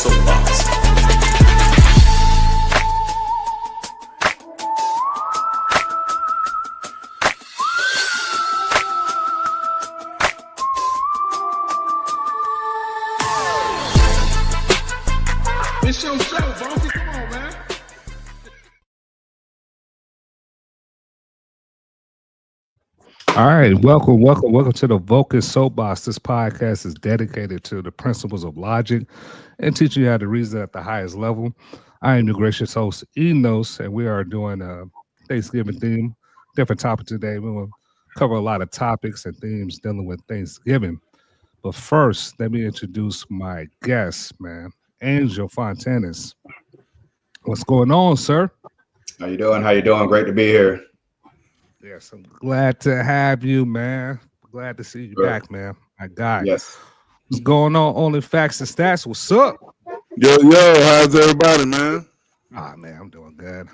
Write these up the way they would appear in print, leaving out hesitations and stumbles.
Soapbox. It's your show, bossy. Come on, man. All right, welcome to the Vulcan Soapbox. This podcast is dedicated to the principles of logic and teaching you how to reason at the highest level. I am your gracious host, Enos, and we are doing a Thanksgiving theme, different topic today. We will cover a lot of topics and themes dealing with Thanksgiving. But first, let me introduce my guest, man, Angel Fontanes. What's going on, sir? How you doing? How you doing? Great to be here. Yes, I'm glad to have you, man. Glad to see you Sure. back, man. My guy. Yes. What's going on? Only facts and stats. What's up? Yo, how's everybody, man? Ah, man, I'm doing good.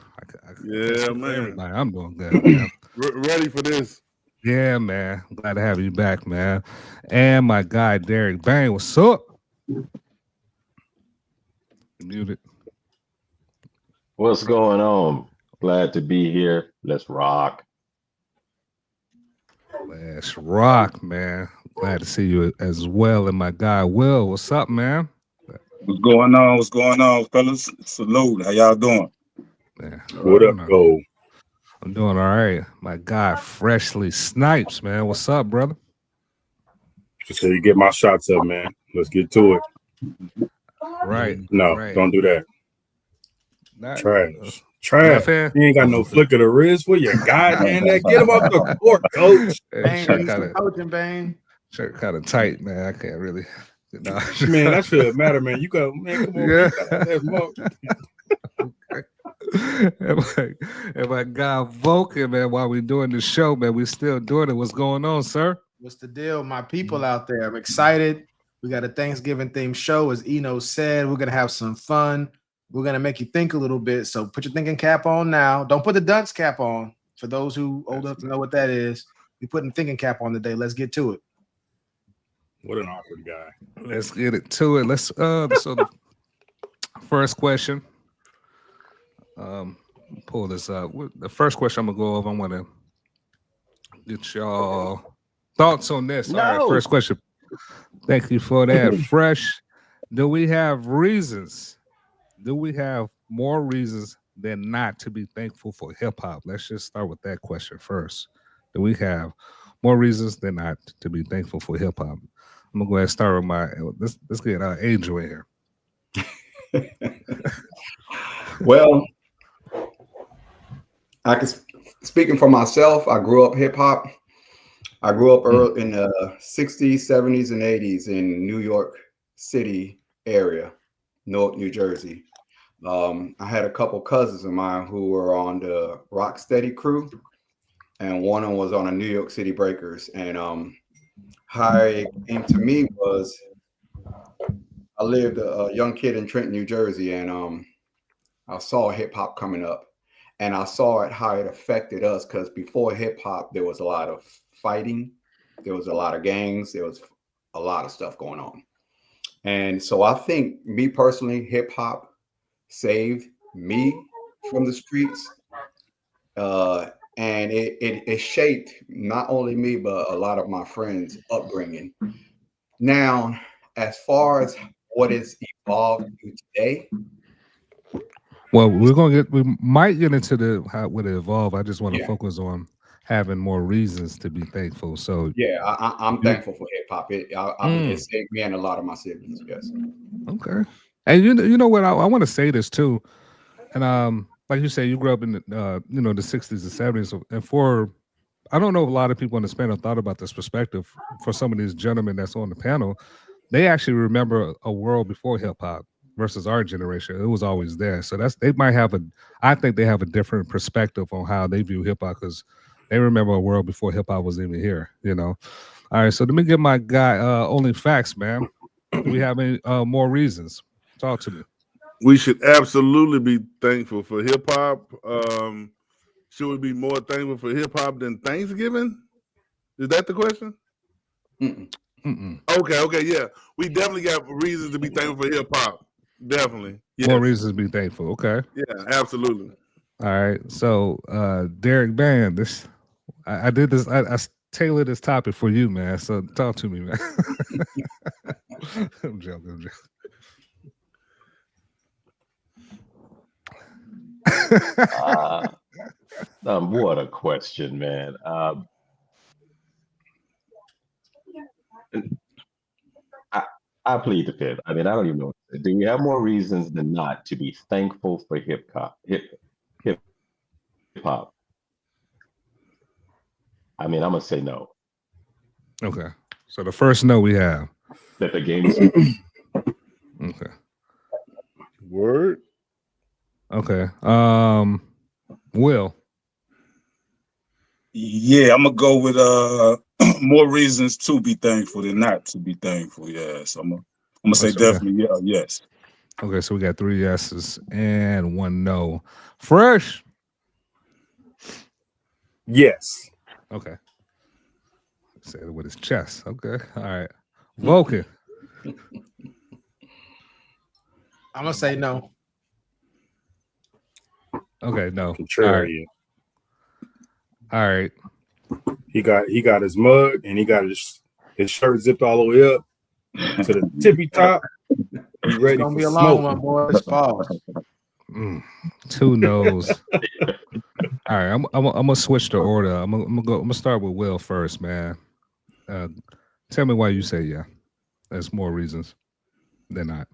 Yeah, speak for man. everybody. I'm doing good, man. Ready for this? Yeah, man. I'm glad to have you back, man. And my guy, Derek Bang. What's up? You muted. What's going on? Glad to be here. Let's rock. Let's rock, man. Glad to see you as well. And my guy, Will. What's up, man? What's going on? What's going on, fellas? Salute. How y'all doing? Man, What up, go? I'm doing all right. My guy, Freshly Snipes, man. What's up, brother? Just so you get my shots up, man. Let's get to it. Right. No, right. don't do that. Not- Trash. Trash. fan? You ain't got no flick of the wrist. Where you got, man? That get him off the court, coach. Hey, shirt Coaching, Bane. kind of tight, man. I can't really. No. Man, that should matter, man. You got, man, come on. Yeah. And my guy Vulcan, man, while we doing the show, man, we still doing it. What's going on, sir? What's the deal, my people out there? I'm excited. We got a Thanksgiving themed show, as Eno said. We're gonna have some fun. We're gonna make you think a little bit. So put your thinking cap on now. Don't put the dunce cap on. For those who old enough to know what that is, we're putting thinking cap on today. Let's get to it. What an awkward guy. Let's get it to it. Let's so the first question. Pull this up. The first question I'm gonna go over. I want to get y'all thoughts on this. All right, first question. Thank you for that. Fresh. Do we have reasons? Do we have more reasons than not to be thankful for hip hop? Let's just start with that question first. Do we have more reasons than not to be thankful for hip hop? I'm gonna go ahead and start with my. Let's get Angel in here. Well, I can speaking for myself. I grew up hip hop. I grew up early in the 60s, 70s, and 80s in New York City area, Newark, New Jersey. I had a couple cousins of mine who were on the Rocksteady crew, and one of them was on the New York City Breakers. And how it came to me was I lived a young kid in Trenton, New Jersey, and I saw hip hop coming up, and I saw it how it affected us, because before hip hop there was a lot of fighting, there was a lot of gangs, there was a lot of stuff going on. And so I think, me personally, hip hop saved me from the streets, and it shaped not only me but a lot of my friends' upbringing. Now, as far as what is evolved to today, Well, we might get into how it would evolve. I just want to focus on having more reasons to be thankful. So yeah, I'm thankful for hip hop. It saved me and a lot of my siblings. Yes. Okay. And you know what? I want to say this too. And like you say, you grew up in the the 60s and 70s. And I don't know if a lot of people on this panel thought about this perspective. For some of these gentlemen that's on the panel, they actually remember a world before hip hop versus our generation. It was always there. So I think they have a different perspective on how they view hip hop, because they remember a world before hip hop was even here, All right, so let me get my guy Only Facts, man. Do we have any more reasons? Talk to me. We should absolutely be thankful for hip hop. Should we be more thankful for hip hop than Thanksgiving? Is that the question? Mm-mm. Mm-mm. Okay, yeah. We definitely got reasons to be thankful for hip hop. Definitely. More Yes. reasons to be thankful. Okay. Yeah, absolutely. All right. So Derek Band, I did this. I tailored this topic for you, man. So talk to me, man. I'm joking. What a question, man. I plead the fifth. I mean, I don't even know. Do we have more reasons than not to be thankful for hip hop? I mean, I'm gonna say no. Okay. So the first no we have. That the game is Okay. Word. Okay. Will. Yeah, I'm gonna go with more reasons to be thankful than not to be thankful. Yeah, so I'm gonna say so definitely yes. Okay, so we got 3 yeses and 1 no. Fresh. Yes. Okay. Say it with his chest. Okay. All right. Vulcan. I'm gonna say no. Okay, no. Contrarian. All right. He got his mug and he got his shirt zipped all the way up to the tippy top. He ready It's gonna for be a smoke. long one, boys. Pause. 2 no's. All right, I'm gonna switch the order. I'm gonna start with Will first, man. Tell me why you say yeah. There's more reasons than not.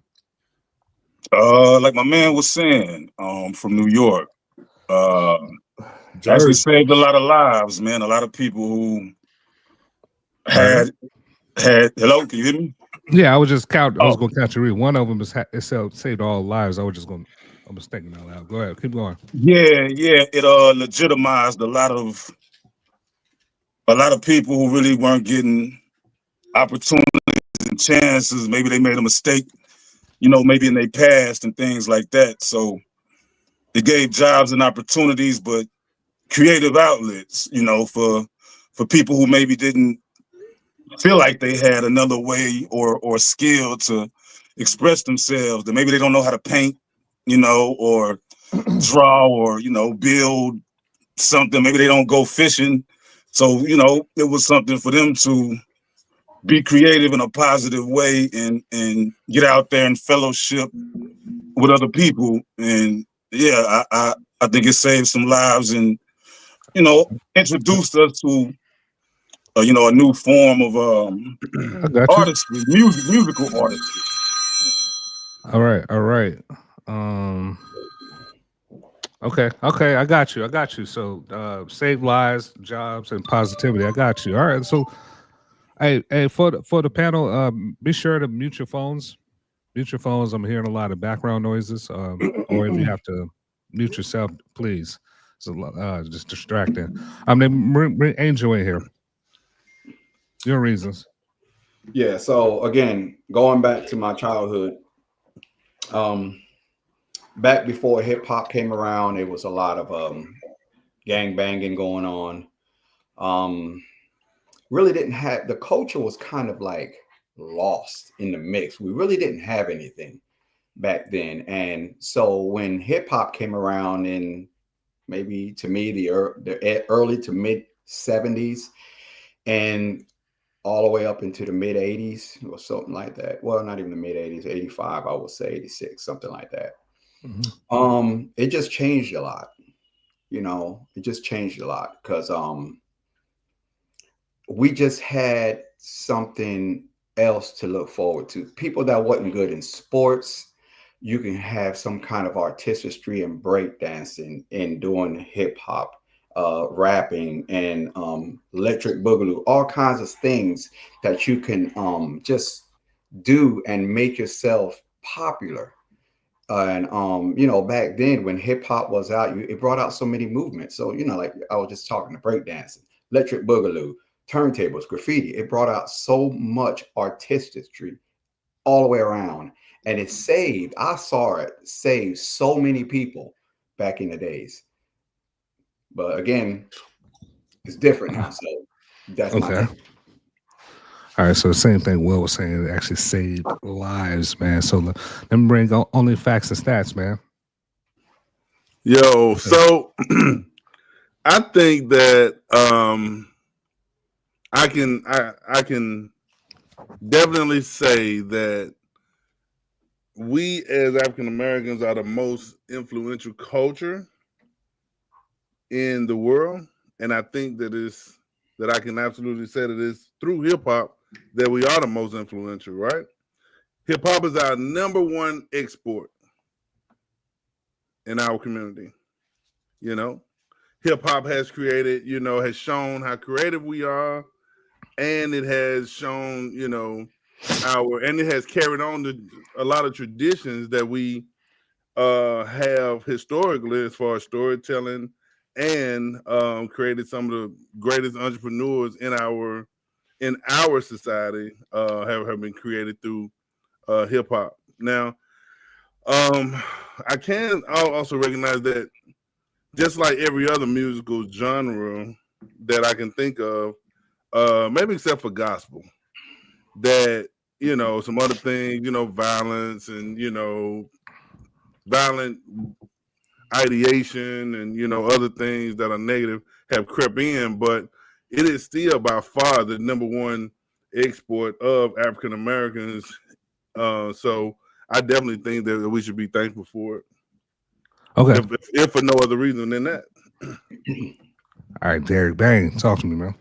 Like my man was saying, from New York, actually Jersey. saved a lot of lives, man. A lot of people who had. Hello, can you hear me? Yeah, I was just count. I was Oh. gonna count your read. One of them is saved all lives. I was thinking out loud. Go ahead, keep going. Yeah, it legitimized a lot of people who really weren't getting opportunities and chances. Maybe they made a mistake, maybe in their past and things like that. So it gave jobs and opportunities, but creative outlets, for people who maybe didn't feel like they had another way or skill to express themselves. That maybe they don't know how to paint, or draw, or build something. Maybe they don't go fishing. So, it was something for them to be creative in a positive way and get out there and fellowship with other people. And yeah, I think it saved some lives and, introduced us to, a new form of I got you. artistry, musical artistry. All right. Okay, I got you. So save lives, jobs, and positivity. I got you. All right. So hey, for the panel, be sure to mute your phones. Mute your phones. I'm hearing a lot of background noises. Or if you have to mute yourself, please. So just distracting. I'm bring Angel in here. Your reasons. Yeah. So again, going back to my childhood, back before hip hop came around, it was a lot of gang banging going on. Really didn't have, the culture was kind of like lost in the mix. We really didn't have anything back then. And so when hip hop came around in maybe, to me, the early to mid 70s and all the way up into the mid 80s or something like that. Well, not even the mid 80s, 85, I would say 86, something like that. Mm-hmm. It just changed a lot. It just changed a lot because we just had something else to look forward to. People that wasn't good in sports, you can have some kind of artistry and breakdancing and doing hip hop, rapping and electric boogaloo, all kinds of things that you can just do and make yourself popular. And back then when hip hop was out, it brought out so many movements. So like I was just talking, the breakdancing, electric boogaloo, turntables, graffiti. It brought out so much artistry all the way around, and I saw it save so many people back in the days. But again, it's different now. So that's okay. All right, so the same thing Will was saying, it actually saved lives, man. So let me bring only facts and stats, man. Yo, so I think that I can definitely say that we as African Americans are the most influential culture in the world, and I think that I can absolutely say that it's through hip hop that we are the most influential, right? Hip hop is our number one export in our community. You know, hip hop has created, has shown how creative we are, and it has shown, and it has carried on a lot of traditions that we have historically as far as storytelling, and created some of the greatest entrepreneurs in our society have been created through hip hop. Now, I'll also recognize that just like every other musical genre that I can think of, maybe except for gospel, that some other things, violence and violent ideation and other things that are negative have crept in, but it is still by far the number one export of African Americans. So I definitely think that we should be thankful for it. Okay. If for no other reason than that. All right, Derek Bang, talk to me, man.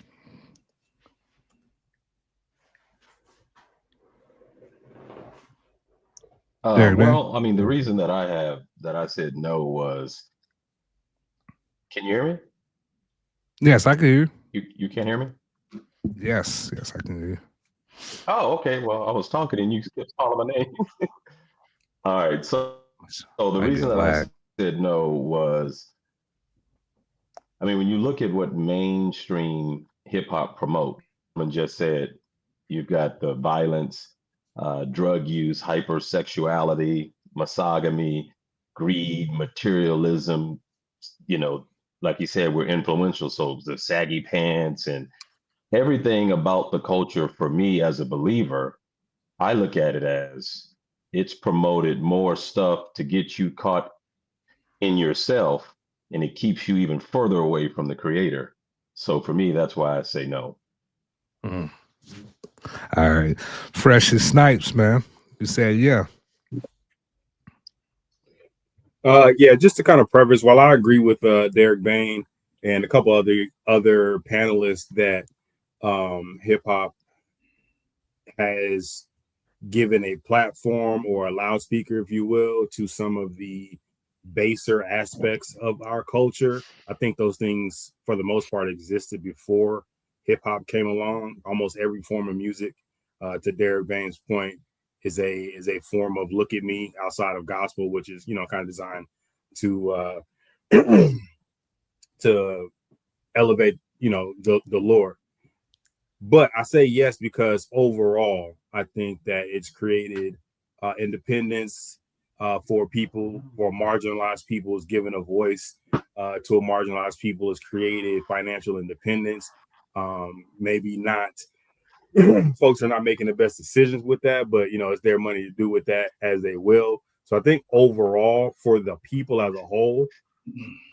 Well, I mean, the reason that I said no was, can you hear me? Yes, I can hear you. You can't hear me? Yes, I can hear you. Oh, okay. Well, I was talking and you kept calling my name. All right. So the reason that I said no was, I mean, when you look at what mainstream hip hop promote, and just said, you've got the violence, drug use, hypersexuality, misogamy, greed, materialism. Like you said, we're influential. So the saggy pants and everything about the culture, for me as a believer, I look at it as it's promoted more stuff to get you caught in yourself, and it keeps you even further away from the creator. So for me, that's why I say no. Mm. All right. Fresh as Snipes, man. You said yeah. Yeah, just to kind of preface, while I agree with Derek Bain and a couple other panelists that hip hop has given a platform or a loudspeaker, if you will, to some of the baser aspects of our culture. I think those things, for the most part, existed before hip hop came along. Almost every form of music, to Derek Bain's point, is a form of look at me outside of gospel, which is kind of designed to to elevate the Lord. But I say yes because overall, I think that it's created independence for people, for marginalized people. Is given a voice to a marginalized people. Is created financial independence. Maybe not. Folks are not making the best decisions with that, but it's their money to do with that as they will. So I think overall, for the people as a whole,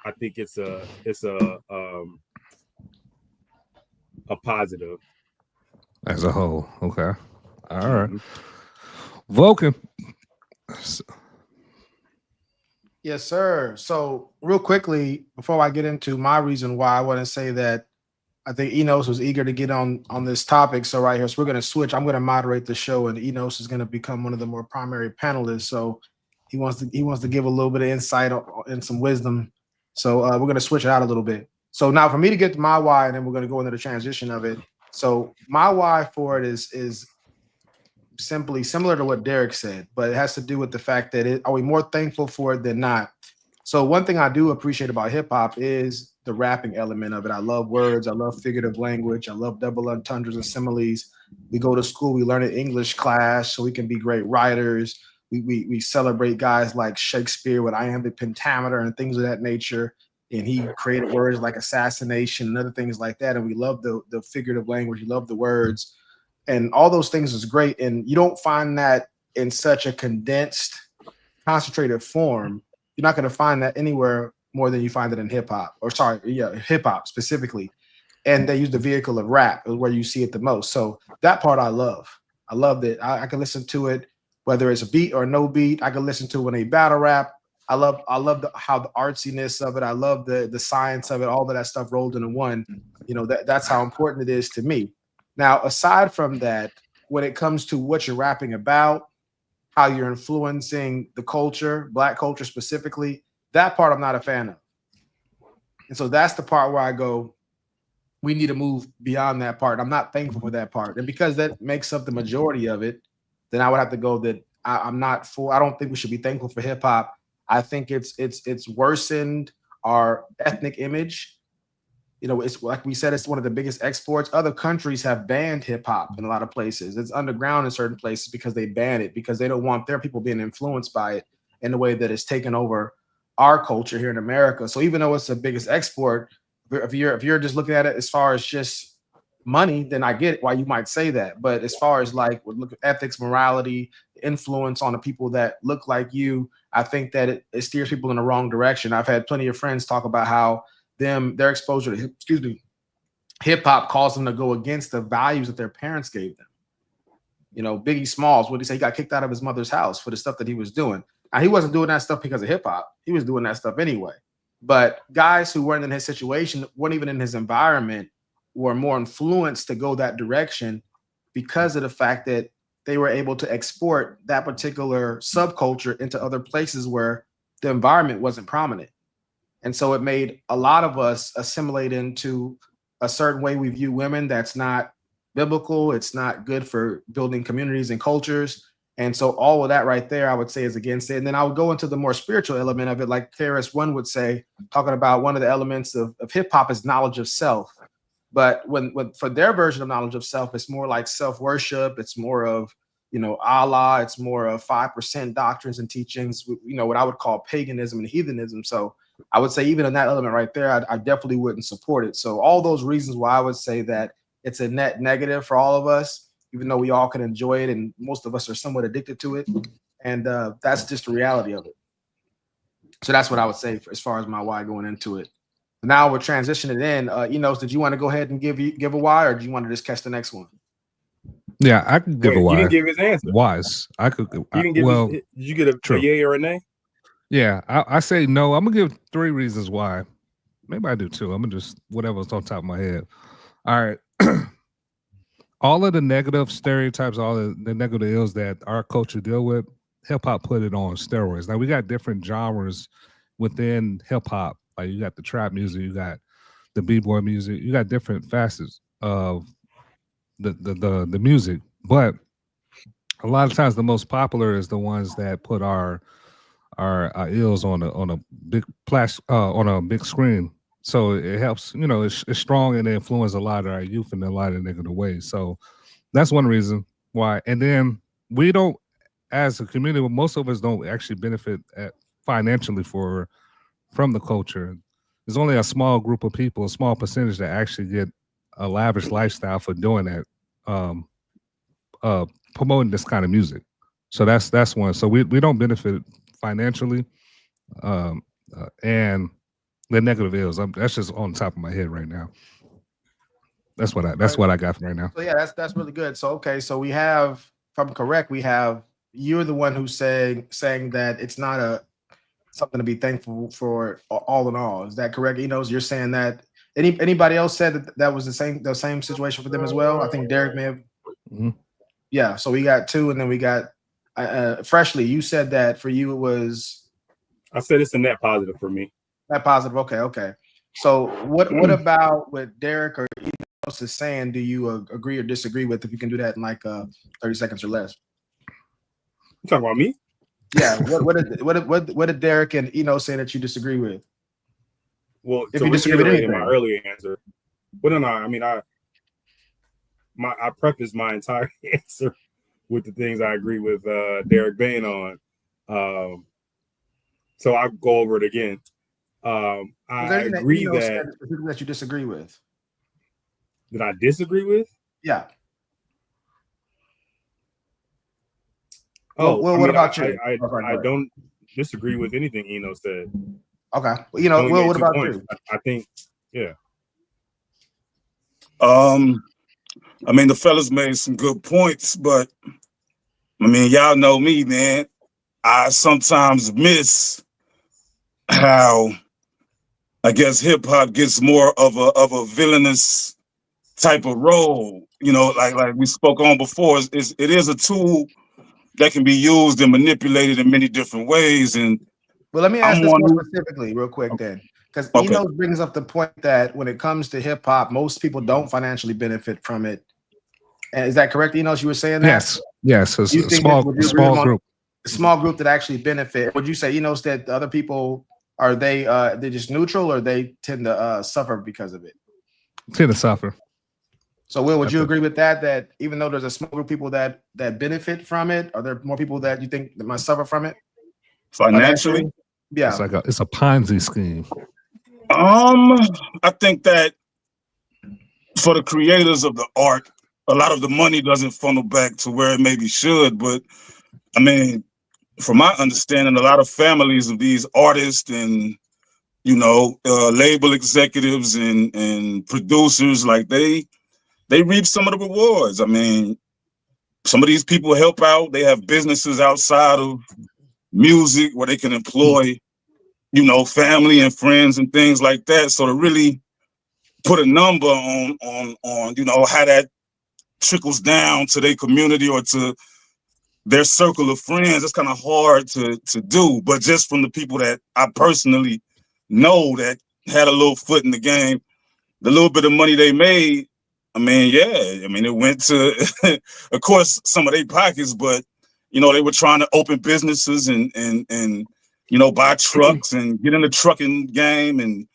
I think it's a positive as a whole. Okay. All right. Vulcan. Yes, sir. So real quickly, before I get into my reason why, I want to say that I think Enos was eager to get on this topic. So right here, so we're going to switch. I'm going to moderate the show, and Enos is going to become one of the more primary panelists. So he wants to give a little bit of insight and some wisdom. So we're going to switch it out a little bit. So now for me to get to my why, and then we're going to go into the transition of it. So my why for it is simply similar to what Derek said, but it has to do with the fact that are we more thankful for it than not? So one thing I do appreciate about hip hop is the rapping element of it. I love words. I love figurative language. I love double entendres and similes. We go to school. We learn an English class so we can be great writers. We celebrate guys like Shakespeare with iambic pentameter and things of that nature. And he created words like assassination and other things like that. And we love the figurative language. We love the words. and all those things is great. And you don't find that in such a condensed, concentrated form. You're not going to find that anywhere more than you find it in hip hop, or sorry, yeah, hip hop specifically. And they use the vehicle of rap is where you see it the most. So that part I love. I love that I can listen to it whether it's a beat or no beat. I can listen to it when they battle rap. I love how the artsiness of it. I love the science of it. All of that stuff rolled into one. You know, that's how important it is to me. Now, aside from that, when it comes to what you're rapping about, how you're influencing the culture, Black culture specifically, that part I'm not a fan of. And so that's the part where I go, we need to move beyond that part. I'm not thankful for that part. And because that makes up the majority of it, then I would have to go that I'm not for. I don't think we should be thankful for hip hop. I think it's worsened our ethnic image. You know, it's like we said, it's one of the biggest exports. Other countries have banned hip hop in a lot of places. It's underground in certain places because they ban it, because they don't want their people being influenced by it in the way that it's taken over our culture here in America. So even though it's the biggest export, if you're just looking at it as far as just money, then I get why you might say that. But as far as like look at ethics, morality, influence on the people that look like you, I think that it steers people in the wrong direction. I've had plenty of friends talk about how their exposure to hip hop caused them to go against the values that their parents gave them. You know, Biggie Smalls, what did he say? He got kicked out of his mother's house for the stuff that he was doing. Now, he wasn't doing that stuff because of hip hop. He was doing that stuff anyway. But guys who weren't in his situation, weren't even in his environment, were more influenced to go that direction because of the fact that they were able to export that particular subculture into other places where the environment wasn't prominent. And so it made a lot of us assimilate into a certain way we view women that's not biblical. It's not good for building communities and cultures. And so all of that right there, I would say, is against it. And then I would go into the more spiritual element of it, like KRS-One would say, talking about one of the elements of hip hop is knowledge of self. But when for their version of knowledge of self, it's more like self-worship. It's more of, you know, Allah. It's more of 5% doctrines and teachings, you know, what I would call paganism and heathenism. So I would say even in that element right there, I definitely wouldn't support it. So all those reasons why I would say that it's a net negative for all of us, even though we all can enjoy it and most of us are somewhat addicted to it. And that's just the reality of it. So that's what I would say as far as my why going into it. Now we're transitioning in. Enos, did you want to go ahead and give a why, or do you want to just catch the next one? Yeah, I could give a why. He didn't give his answer. Whys. I could. He didn't give did you get a yay or a nay? Yeah, I say no. I'm gonna give 3 reasons why. Maybe I do 2. I'm gonna just whatever's on top of my head. All right. All of the negative stereotypes, all the negative ills that our culture deal with, hip hop put it on steroids. Now we got different genres within hip hop. Like you got the trap music, you got the b-boy music, you got different facets of the music. But a lot of times the most popular is the ones that put our ills on a big on a big screen. So it helps, you know, it's strong and it influences a lot of our youth in a lot of negative ways. So that's one reason why. And then we don't, as a community, most of us don't actually benefit financially from the culture. There's only a small group of people, a small percentage that actually get a lavish lifestyle for doing that, promoting this kind of music. So that's one. So we don't benefit financially, and the negative ills. That's just on top of my head right now. That's what I got from right now. So yeah, that's really good. So okay, so we have, if I'm correct, you're the one who's saying that it's not something to be thankful for all in all. Is that correct? You're saying that anybody else said that was the same situation for them as well? I think Derek may have. Mm-hmm. Yeah. So we got 2, and then we got Freshly. You said that for you it was. I said it's a net positive for me. Net positive. Okay. So what about what Derek or anyone else is saying? Do you agree or disagree with? If you can do that in like 30 seconds or less. You talking about me? Yeah. What did Derek and Eno say that you disagree with? Well, if you disagree with anything, my earlier answer. Well, no. I mean, I prefaced my entire answer with the things I agree with Derek Bain on. So I'll go over it again. I agree that you disagree with. That I disagree with? Yeah. What about you? I don't disagree with anything Eno said. Okay. Well, Will, what about points. you? I think, yeah. I mean, the fellas made some good points, but I mean, y'all know me, man. I sometimes miss how I guess hip hop gets more of a villainous type of role. You know, like we spoke on before, it is a tool that can be used and manipulated in many different ways. And well, let me ask this more specifically, real quick, then, because Eno brings up the point that when it comes to hip hop, most people don't financially benefit from it. And is that correct, Eno? You were saying that? Yes. A small group. A small group that actually benefit. Would you say, that the other people are they're just neutral, or they tend to suffer because of it? Tend to suffer. So, Will, would you agree with that? That even though there's a small group of people that benefit from it, are there more people that you think that must suffer from it financially? Yeah, it's a Ponzi scheme. I think that for the creators of the art, a lot of the money doesn't funnel back to where it maybe should. But I mean, from my understanding, a lot of families of these artists and label executives and producers, like they reap some of the rewards. I mean, some of these people help out. They have businesses outside of music where they can employ, family and friends and things like that. So to really put a number on how that trickles down to their community or to their circle of friends, it's kind of hard to do. But just from the people that I personally know that had a little foot in the game, the little bit of money they made, it went to, of course, some of their pockets, but they were trying to open businesses and buy trucks and get in the trucking game, and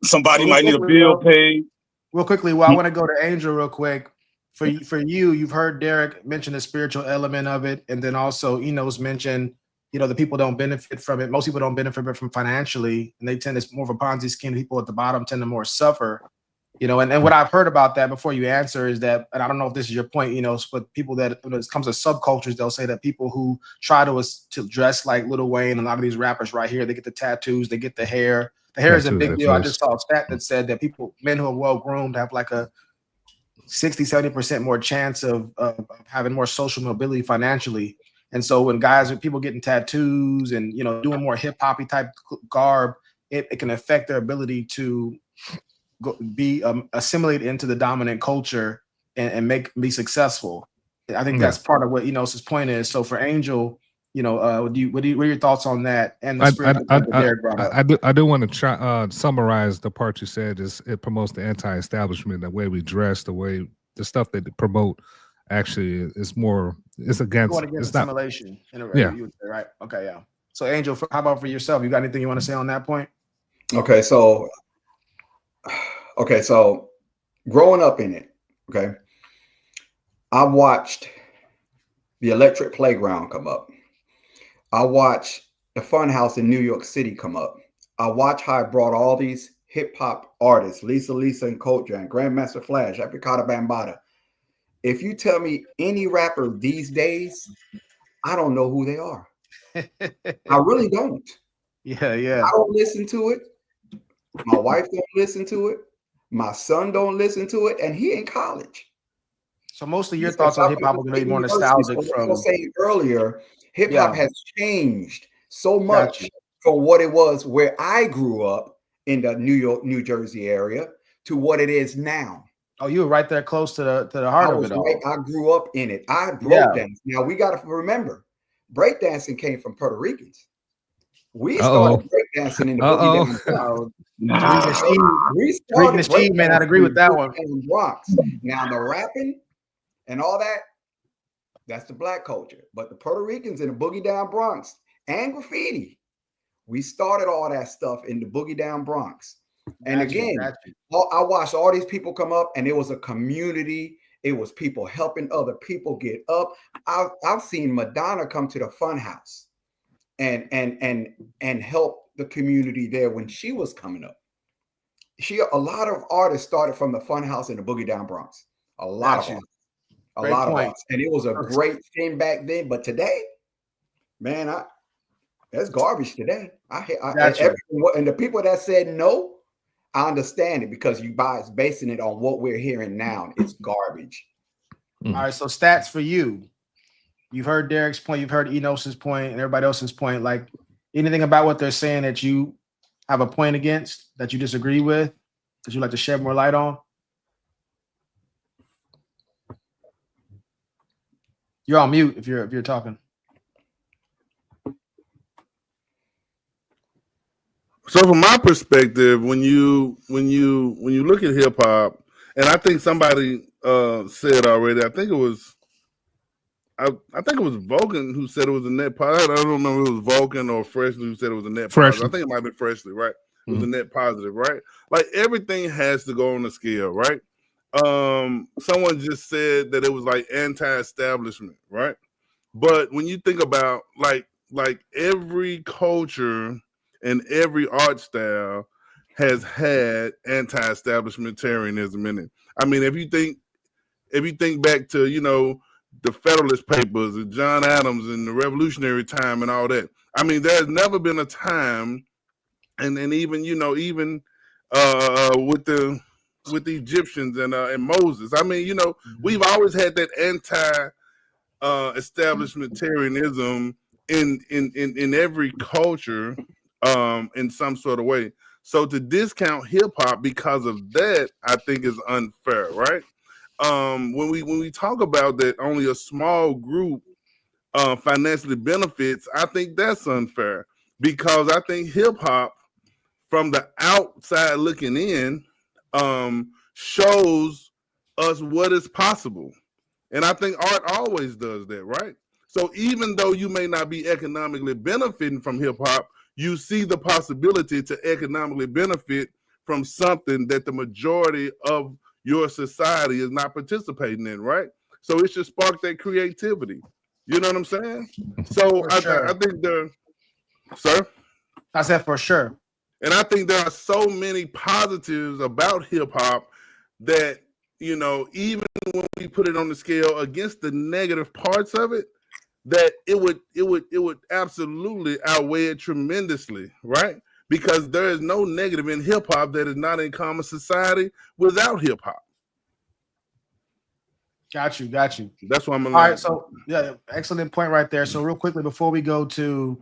somebody might need a bill paid. Real quickly, I want to go to Angel real quick. For you, you've heard Derek mention the spiritual element of it, and then also Eno's mentioned, the people don't benefit from it. Most people don't benefit from financially, and they tend to more of a Ponzi scheme. People at the bottom tend to more suffer. And what I've heard about that before you answer is that, and I don't know if this is your point, but people that when it comes to subcultures, they'll say that people who try to dress like Lil Wayne, a lot of these rappers right here, they get the tattoos, they get the hair. The hair is a big deal. I just saw a stat that said that men who are well groomed have like a 60-70% more chance of having more social mobility financially. And so when people getting tattoos and doing more hip hoppy type garb, it can affect their ability to be assimilated into the dominant culture and be successful. I think that's part of what Enos's point is. So for Angel, what are your thoughts on that? And the I do want to try summarize the part you said is it promotes the anti-establishment, the way we dress, the stuff that they promote. Actually, it's against assimilation. Yeah, right. Okay, yeah. So Angel, how about for yourself? You got anything you want to say on that point? Okay, so growing up in it, I watched the Electric Playground come up. I watched the Funhouse in New York City come up. I watched how it brought all these hip hop artists, Lisa and Culture and Grandmaster Flash, Africata Bambaataa. If you tell me any rapper these days, I don't know who they are. I really don't. Yeah. I don't listen to it. My wife don't listen to it. My son don't listen to it, and he in college. So mostly your thoughts on hip hop are going to be more nostalgic. From I was saying earlier, hip hop has changed so much from what it was where I grew up in the New York, New Jersey area to what it is now. Oh, you were right there close to the heart of it all. I grew up in it. I broke dance. Now we got to remember, breakdancing came from Puerto Ricans. We started breakdancing in the boogie down. We may not agree with that one. Bronx. Now the rapping and all that, that's the black culture. But the Puerto Ricans in the boogie down Bronx and graffiti, we started all that stuff in the boogie down Bronx. And I watched all these people come up, and it was a community. It was people helping other people get up. I've seen Madonna come to the Funhouse and help the community there when she was coming up. A lot of artists started from the Funhouse in the boogie down Bronx. A lot of artists. A lot of us. And it was a great thing back then. But today, man, that's garbage today. And the people that said no, I understand it because you guys basing it on what we're hearing now. It's garbage. All right, so stats for you. You've heard Derek's point, you've heard Enos's point, and everybody else's point. Like anything about what they're saying that you have a point against, that you disagree with, that you'd like to shed more light on? You're on mute if you're talking. So from my perspective, when you look at hip hop, and I think somebody said already, I think it was Vulcan who said it was a net positive. I don't remember if it was Vulcan or Freshly who said it was a net positive. I think it might have been Freshly, right? It was a net positive, right? Like everything has to go on the scale, right? Someone just said that it was like anti-establishment, right? But when you think about like every culture and every art style has had anti-establishmentarianism in it. I mean, if you think back to, you know, the Federalist Papers and John Adams and the Revolutionary time and all that. I mean, there's never been a time, and even, you know, with the Egyptians and Moses. I mean, you know, we've always had that anti-establishmentarianism in every culture in some sort of way. So to discount hip hop because of that, I think is unfair, right? When we talk about that only a small group financially benefits, I think that's unfair because I think hip hop, from the outside looking in, shows us what is possible. And I think art always does that, right? So even though you may not be economically benefiting from hip hop, you see the possibility to economically benefit from something that the majority of your society is not participating in, right? So it should spark that creativity. You know what I'm saying? So I think sir? I said for sure. And I think there are so many positives about hip hop that, you know, even when we put it on the scale against the negative parts of it, that it would absolutely outweigh it tremendously, right? Because there is no negative in hip hop that is not in common society without hip hop. Got you. That's why I'm. All right, so yeah, excellent point right there. So real quickly before we go to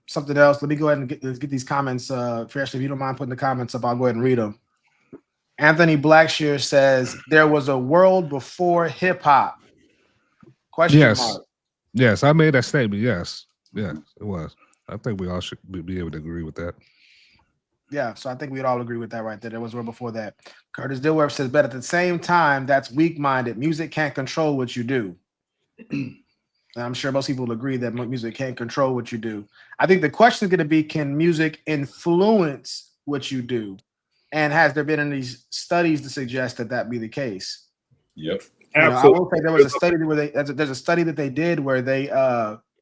something else, let me go ahead and get these comments. Freshly, if you don't mind putting the comments up, I'll go ahead and read them. Anthony Blackshear says there was a world before hip hop. Question mark. Yes, I made that statement. Yes, it was. I think we all should be able to agree with that. Yeah, so I think we'd all agree with that right there. There was a world before that. Curtis Dilworth says, but at the same time, that's weak-minded. Music can't control what you do. And I'm sure most people will agree that music can't control what you do. I think the question is going to be, can music influence what you do? And has there been any studies to suggest that be the case? Yep. You know, I will say there was a study where there's a study that they did where they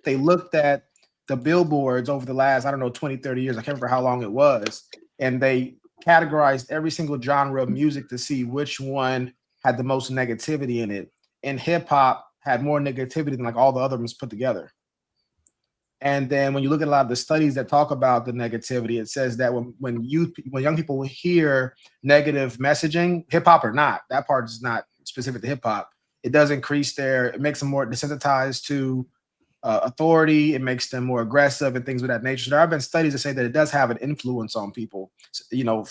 looked at the billboards over the last, 20, 30 years. I can't remember how long it was. And they categorized every single genre of music to see which one had the most negativity in it. And hip hop had more negativity than like all the other ones put together. And then when you look at a lot of the studies that talk about the negativity, it says that when young people hear negative messaging, hip hop or not, that part is not specific to hip hop. It does increase it makes them more desensitized to authority. It makes them more aggressive and things of that nature. So there have been studies that say that it does have an influence on people, you know,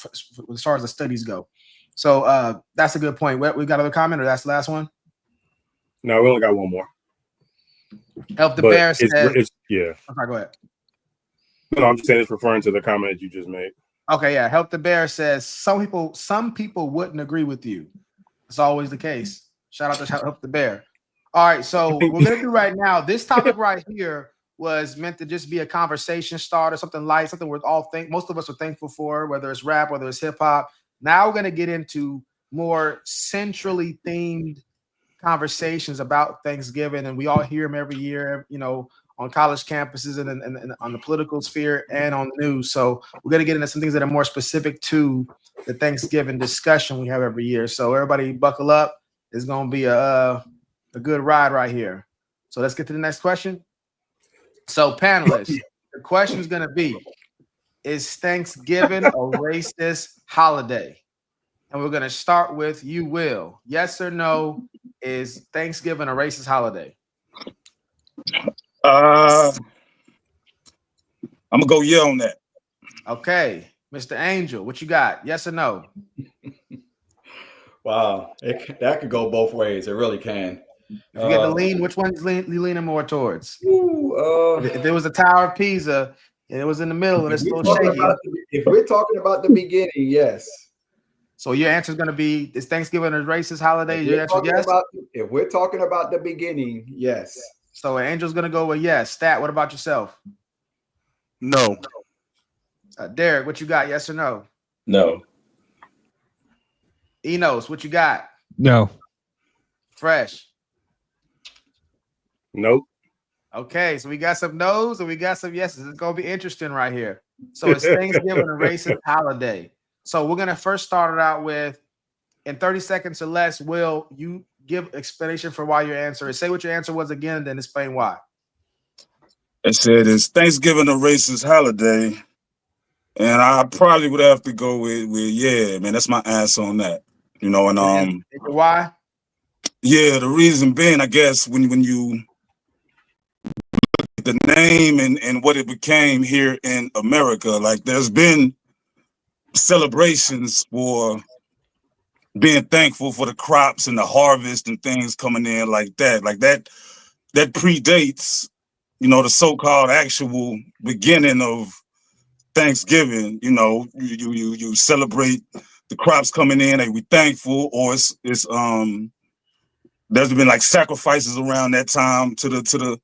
as far as the studies go. So that's a good point. We got another comment, or that's the last one? No, we only got one more. Help the Bear says, yeah. Okay, go ahead. No, I'm just saying it's referring to the comment that you just made. Okay, yeah. Help the Bear says some people wouldn't agree with you. It's always the case. Shout out to Help the Bear. All right, so what we're gonna do right now, this topic right here was meant to just be a conversation starter, something light, something most of us are thankful for, whether it's rap, whether it's hip hop. Now we're gonna get into more centrally themed conversations about Thanksgiving, and we all hear them every year, you know, on college campuses and on the political sphere and on the news. So we're gonna get into some things that are more specific to the Thanksgiving discussion we have every year. So everybody buckle up. It's gonna be a a good ride right here. So let's get to the next question. So panelists, the question is going to be, is Thanksgiving a racist holiday? And we're going to start with you, Will. Yes or no, is Thanksgiving a racist holiday? I'm gonna go yeah on that. Okay. Mr. Angel, what you got? Yes or no? Wow, that could go both ways. It really can. If you get to lean, which one's you leaning more towards? Ooh, If there was a Tower of Pisa and it was in the middle and it's still shaking. If we're talking about the beginning, yes. So your answer is going to be, is Thanksgiving a racist holiday? Your answer yes? If we're talking about the beginning, yes. So Angel's going to go with yes. Stat, what about yourself? No. Derek, what you got? Yes or no? No. Enos, what you got? No. Fresh. Nope. Okay, so we got some no's and we got some yeses. It's going to be interesting right here. So it's Thanksgiving a racist holiday. So we're going to first start it out with, in 30 seconds or less, Will, you give explanation for why your answer is. Say what your answer was again, and then explain why. It said, is Thanksgiving a racist holiday? And I probably would have to go with yeah, man. That's my answer on that. You know, and why? Yeah, the reason being, I guess, when you the name and what it became here in America, like there's been celebrations for being thankful for the crops and the harvest and things coming in like that predates, you know, the so-called actual beginning of Thanksgiving. You know, you celebrate the crops coming in and we thankful, or it's there's been like sacrifices around that time to the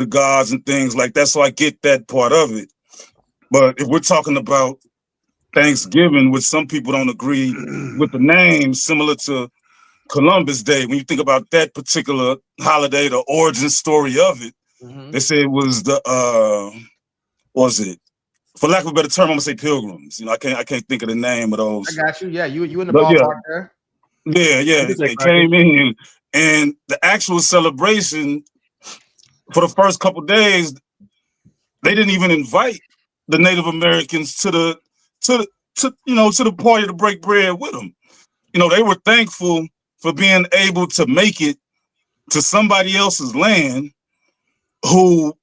gods and things like that. So I get that part of it. But if we're talking about Thanksgiving, which some people don't agree with the name, similar to Columbus Day, when you think about that particular holiday, the origin story of it, they say it was for lack of a better term, I'm gonna say pilgrims. You know, I can't think of the name of those. I got you. Yeah, you in the ballpark there. Yeah. They came in and the actual celebration for the first couple of days, they didn't even invite the Native Americans to the party to break bread with them. You know, they were thankful for being able to make it to somebody else's land who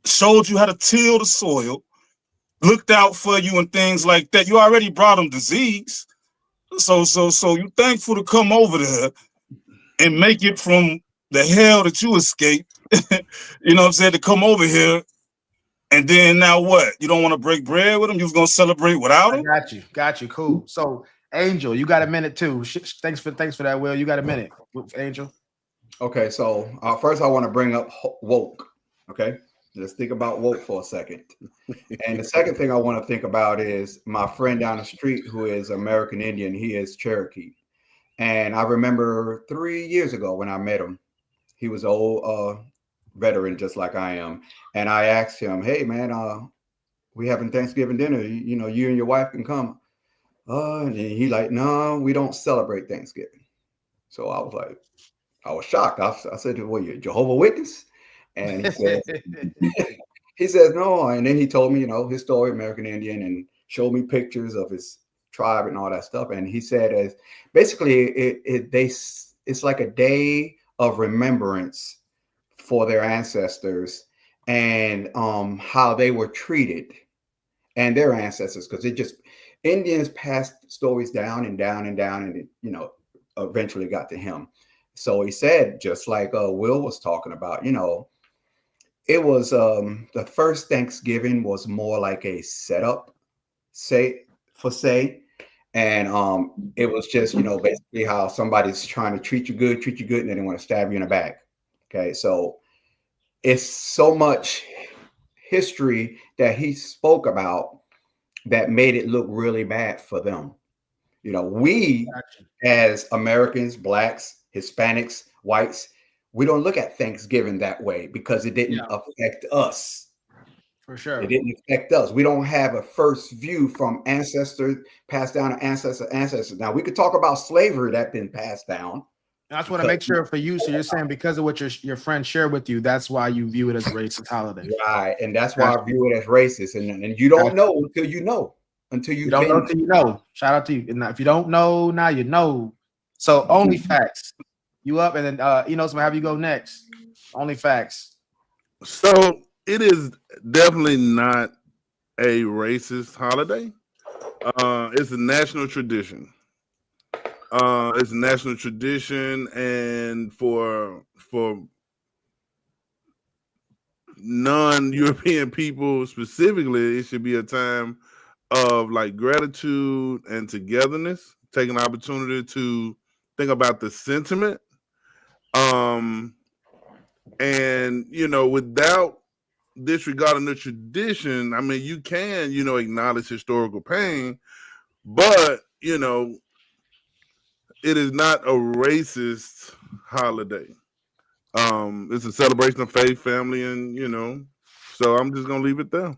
showed you how to till the soil, looked out for you and things like that. You already brought them disease. So you're thankful to come over there and make it from the hell that you escaped, you know what I'm saying, to come over here. And then now what? You don't want to break bread with them? You was going to celebrate without them? Got you. Cool. So Angel, you got a minute too. Thanks for that, Will. You got a minute, Angel. Okay, so first I want to bring up woke. Okay, let's think about woke for a second. And the second thing I want to think about is my friend down the street who is American Indian. He is Cherokee. And I remember 3 years ago when I met him, he was an old veteran just like I am. And I asked him, hey, man, we having Thanksgiving dinner. You know, you and your wife can come. And he like, no, we don't celebrate Thanksgiving. So I was shocked. I said, well, you're Jehovah's Witness? And he says, no. And then he told me, you know, his story, American Indian, and showed me pictures of his tribe and all that stuff. And he said, basically, it's like a day of remembrance for their ancestors and how they were treated and their ancestors, because Indians passed stories down and down and down, and it, you know, eventually got to him. So he said, just like Will was talking about, you know, it was the first Thanksgiving was more like a setup, and it was just, you know, basically how somebody's trying to treat you good, and then they want to stab you in the back. Okay, so it's so much history that he spoke about that made it look really bad for them. You know, we as Americans, Blacks, Hispanics, whites, we don't look at Thanksgiving that way because it didn't affect us. For sure. It didn't affect us. We don't have a first view from ancestors, passed down to ancestors. Now, we could talk about slavery that's been passed down. I just want to make sure for you. So you're saying because of what your friend shared with you, that's why you view it as a racist holiday. Right. And that's why I view it as racist. And you don't know until you know. Until you don't know until you know. Shout out to you. And if you don't know, now you know. So only facts. You up, and then somebody have you go next. Only facts. So it is definitely not a racist holiday. It's a national tradition. It's a national tradition, and for non-European people specifically, it should be a time of like gratitude and togetherness, taking the opportunity to think about the sentiment. And without disregarding the tradition, I mean, you can, acknowledge historical pain, but it is not a racist holiday. It's a celebration of faith, family, and so I'm just gonna leave it there.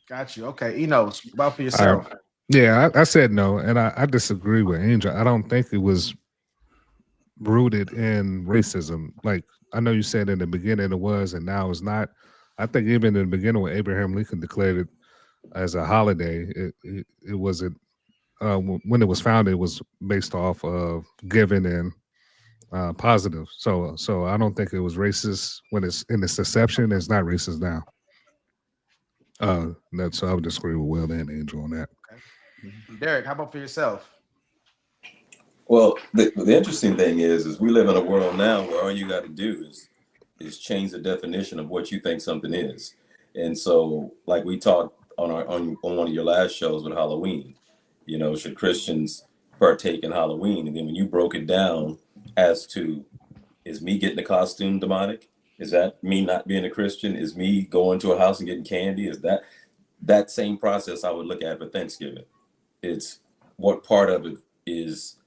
Got you. Okay, Enos, about for yourself. Yeah, I said no, and I disagree with Angel. I don't think it was rooted in racism. Like I know you said in the beginning it was, and now it's not. I think even in the beginning when Abraham Lincoln declared it as a holiday, it wasn't. When it was founded, it was based off of giving and positive. So I don't think it was racist when it's in its inception. It's not racist now. So I would disagree with Will and Angel on that. Okay. Derek, how about for yourself? Well, the interesting thing is we live in a world now where all you got to do is change the definition of what you think something is. And so, like we talked on one of your last shows with Halloween, should Christians partake in Halloween? And then when you broke it down as to, is me getting a costume demonic? Is that me not being a Christian? Is me going to a house and getting candy? Is that same process I would look at for Thanksgiving? It's what part of it is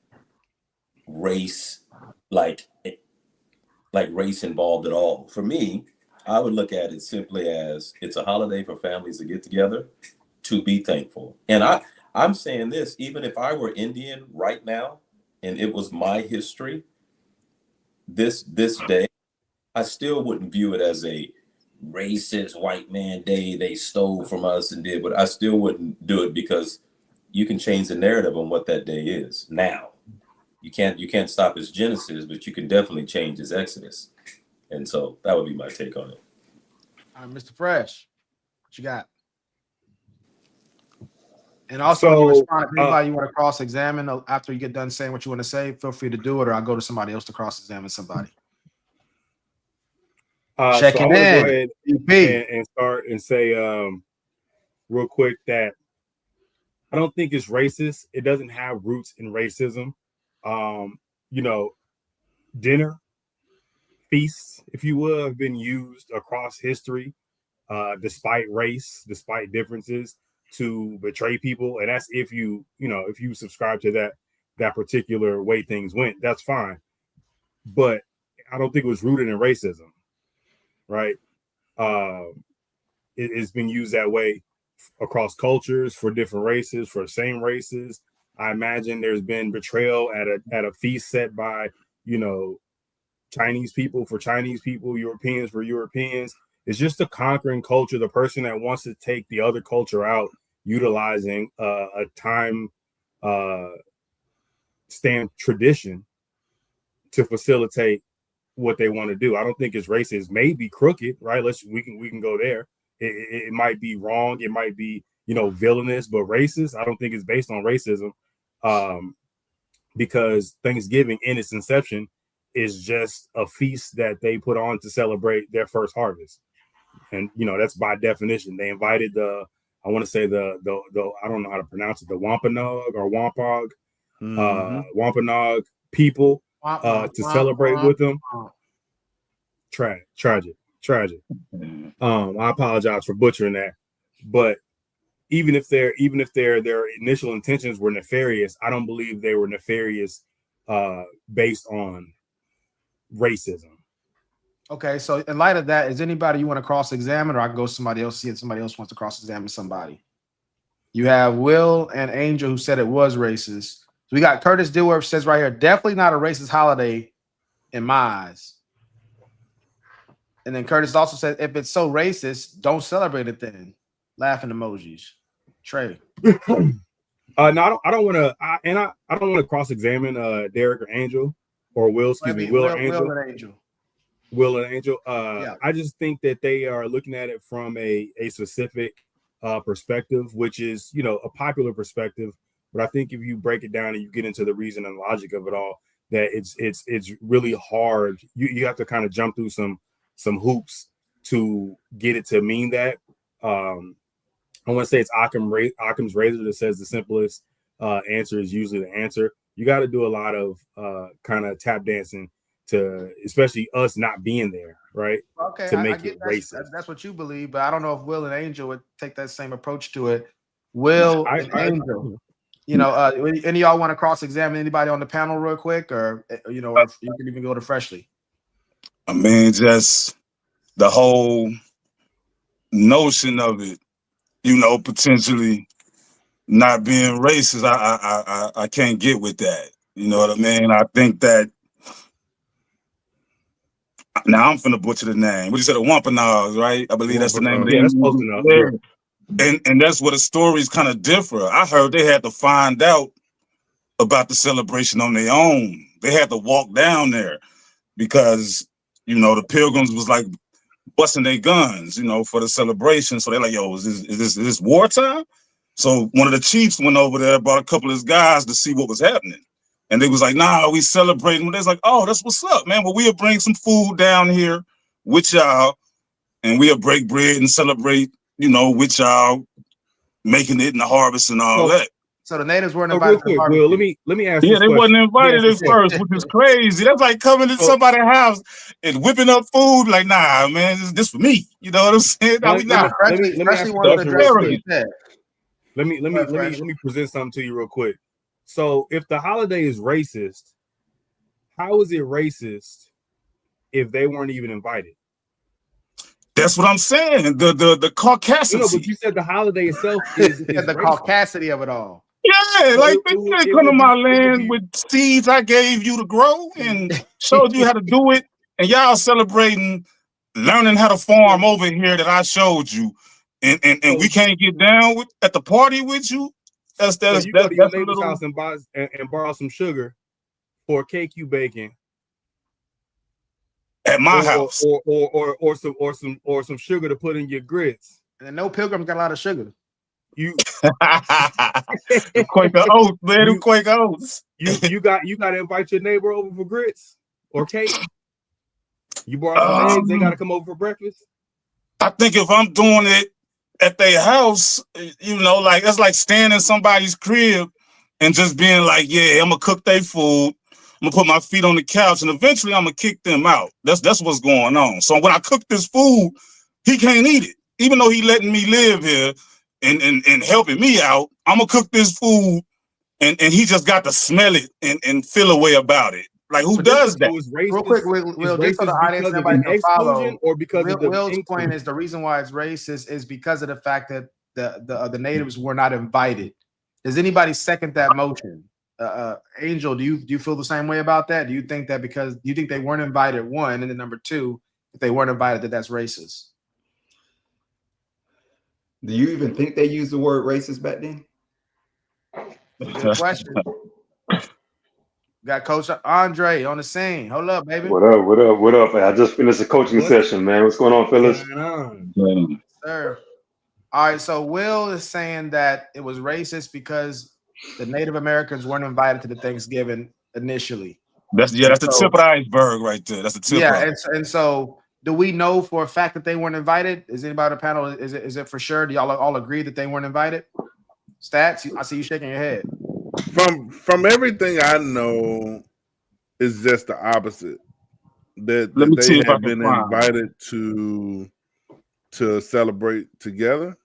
race, like race involved at all. For me, I would look at it simply as it's a holiday for families to get together to be thankful. And I'm saying this, even if I were Indian right now and it was my history, this day, I still wouldn't view it as a racist white man day they stole from us and did, but I still wouldn't do it because you can change the narrative on what that day is now. You can't stop his Genesis, but you can definitely change his Exodus. And so that would be my take on it. All right, Mr. Fresh, what you got? And also, when you respond, if anybody you want to cross-examine after you get done saying what you want to say, feel free to do it, or I'll go to somebody else to cross-examine somebody. Check so it in. Go ahead and start and say real quick that I don't think it's racist. It doesn't have roots in racism. Dinner, feasts, if you will, have been used across history, despite race, despite differences, to betray people. And that's if you subscribe to that particular way things went, that's fine. But I don't think it was rooted in racism, right? It's been used that way across cultures, for different races, for the same races. I imagine there's been betrayal at a feast set by, Chinese people for Chinese people, Europeans for Europeans. It's just a conquering culture. The person that wants to take the other culture out, utilizing a time stamped tradition to facilitate what they want to do. I don't think it's racist. Maybe crooked, right? We can go there. It might be wrong. It might be, villainous, but racist. I don't think it's based on racism, because Thanksgiving in its inception is just a feast that they put on to celebrate their first harvest. And, that's by definition. They invited the I don't know how to pronounce it, the Wampanoag or Wampog, Wampanoag people to celebrate with them. Tragic. I apologize for butchering that, but even if their initial intentions were nefarious, I don't believe they were nefarious based on racism. Okay, so in light of that, is anybody you want to cross-examine, or I can go somebody else, see if somebody else wants to cross-examine somebody? You have Will and Angel who said it was racist. So we got Curtis Dilworth says right here, definitely not a racist holiday in my eyes. And then Curtis also said, if it's so racist, don't celebrate it then. Laughing emojis. Trey. No, I don't want to. I don't want to cross-examine Derek or Angel or Will. Excuse me, Will and Angel. Will and Angel. Yeah. I just think that they are looking at it from a specific perspective, which is, you know, a popular perspective. But I think if you break it down and you get into the reason and logic of it all, that it's really hard. You have to kind of jump through some hoops to get it to mean that. I want to say it's Occam's razor that says the simplest answer is usually the answer. You got to do a lot of kind of tap dancing to, especially us not being there, right? Okay, to make it racist. That's what you believe, but I don't know if Will and Angel would take that same approach to it. Will and Angel, you know, any of y'all want to cross-examine anybody on the panel real quick, or you know, or you can even go to Freshly. I mean, just the whole notion of it, you know, potentially not being racist. I can't get with that. You know what I mean? I think that now I'm finna butcher the name. What you said, the Wampanoags, right? I believe that's the name of the that's close enough. Yeah. And that's where the stories kind of differ. I heard they had to find out about the celebration on their own. They had to walk down there because, you know, the Pilgrims was like busting their guns, you know, for the celebration. So they're like, yo, is this wartime? So one of the chiefs went over there, brought a couple of his guys to see what was happening. And they was like, nah, we celebrating. They was like, oh, that's what's up, man. Well, we'll bring some food down here with y'all, and we'll break bread and celebrate, you know, with y'all making it in the harvest and all that. So the natives weren't invited. Real quick, Will, let me ask. Yeah, they wasn't invited at first, which is crazy. That's like coming to somebody's house and whipping up food. Like, nah, man, this for me. You know what I'm saying? No, we not. Let me present something to you real quick. So, if the holiday is racist, how is it racist if they weren't even invited? That's what I'm saying. The caucasity. No, but you said the holiday itself is the caucasity of it all. Yeah, like they come to my land with seeds I gave you to grow and showed you how to do it, and y'all celebrating, learning how to farm over here that I showed you, and we can't get down at the party with you. That's you go to your neighbor's house and borrow some sugar for a cake you baking at my house, or some sugar to put in your grits. And no Pilgrims got a lot of sugar. You the Quaker oats, man. The Quaker oats. You got to invite your neighbor over for grits or cake. You borrow some eggs. They got to come over for breakfast. I think if I'm doing it at their house, you know, like that's like staying in somebody's crib and just being like, yeah, I'm gonna cook their food. I'm gonna put my feet on the couch, and eventually I'm gonna kick them out. That's what's going on. So when I cook this food, he can't eat it, even though he letting me live here and helping me out. I'm gonna cook this food, and he just got to smell it and feel a way about it. Like, who does that? Real quick, Will, just so the audience and everybody can follow, or because Will's point is the reason why it's racist is because of the fact that the natives were not invited. Does anybody second that motion? Angel, do you feel the same way about that? Do you think that because you think they weren't invited, one, and then number two, if they weren't invited, that's racist? Do you even think they used the word racist back then? Good question. Got Coach Andre on the scene. Hold up, baby. What up? I just finished a coaching session, man. What's going on, fellas? Sir. All right, so Will is saying that it was racist because the Native Americans weren't invited to the Thanksgiving initially. That's the tip of the iceberg right there. That's the tip. Yeah, and so do we know for a fact that they weren't invited? Is anybody on the panel? Is it for sure? Do y'all all agree that they weren't invited? Stats, I see you shaking your head. From everything I know, it's just the opposite. That they have been invited to celebrate together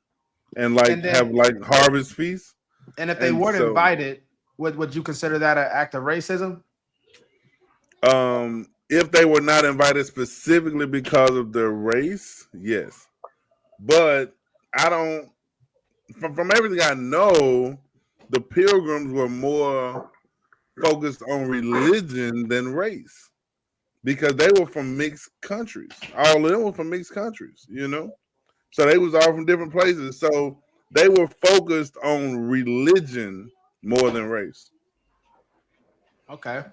and have harvest feasts. And if they weren't invited, would you consider that an act of racism? If they were not invited specifically because of their race, yes. But I don't. From everything I know, the Pilgrims were more focused on religion than race. because they were from mixed countries. All of them were from mixed countries, So they was all from different places. So they were focused on religion more than race. Okay.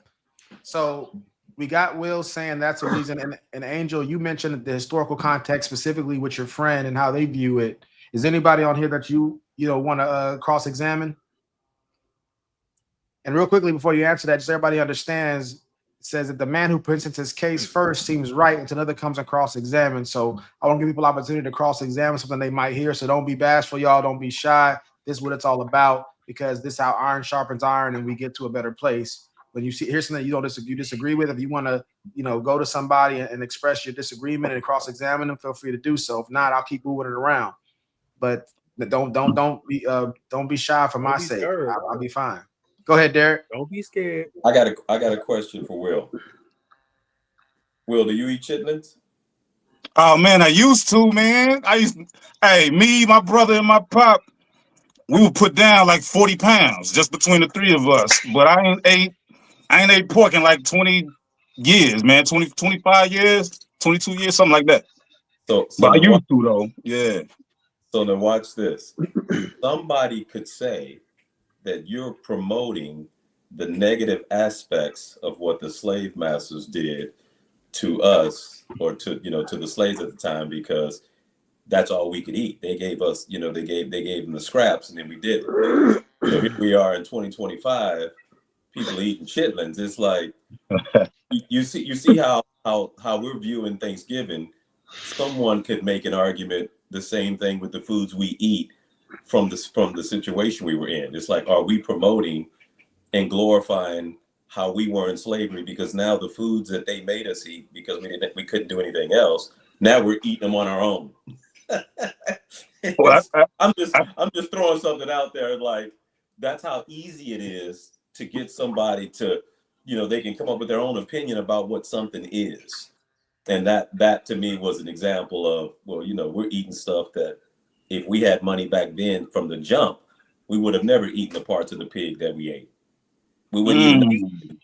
So we got Will saying that's a reason. And Angel, you mentioned the historical context specifically with your friend and how they view it. Is anybody on here that you want to cross-examine? And real quickly before you answer that, just so everybody understands, it says that the man who presents his case first seems right until another comes and cross-examine. So I want to give people opportunity to cross-examine something they might hear. So don't be bashful, y'all. Don't be shy. This is what it's all about, because this is how iron sharpens iron and we get to a better place. When you here's something you disagree with, if you want to, go to somebody and express your disagreement and cross-examine them, feel free to do so. If not, I'll keep moving it around. But don't be shy for my sake. I'll be fine. Go ahead, Derek. Don't be scared. I got a question for Will. Will, do you eat chitlins? Oh man, I used to, man. Hey, me, my brother, and my pop, we would put down like 40 pounds just between the three of us. But I ain't ate pork in like 20 years, man. 25 years, 22 years, something like that. So but I used to though. Yeah. So now watch this. Somebody could say that you're promoting the negative aspects of what the slave masters did to us, or to the slaves at the time, because that's all we could eat. They gave us, they gave them the scraps, and then we did it. So here we are in 2025, people eating chitlins. It's like you see how we're viewing Thanksgiving. Someone could make an argument the same thing with the foods we eat from the situation we were in. It's like, are we promoting and glorifying how we were in slavery? Because now the foods that they made us eat, because we couldn't do anything else, now we're eating them on our own. Well, I'm just throwing something out there, like that's how easy it is to get somebody to, they can come up with their own opinion about what something is. And that to me was an example of, well, we're eating stuff that if we had money back then from the jump, we would have never eaten the parts of the pig that we ate. We wouldn't even.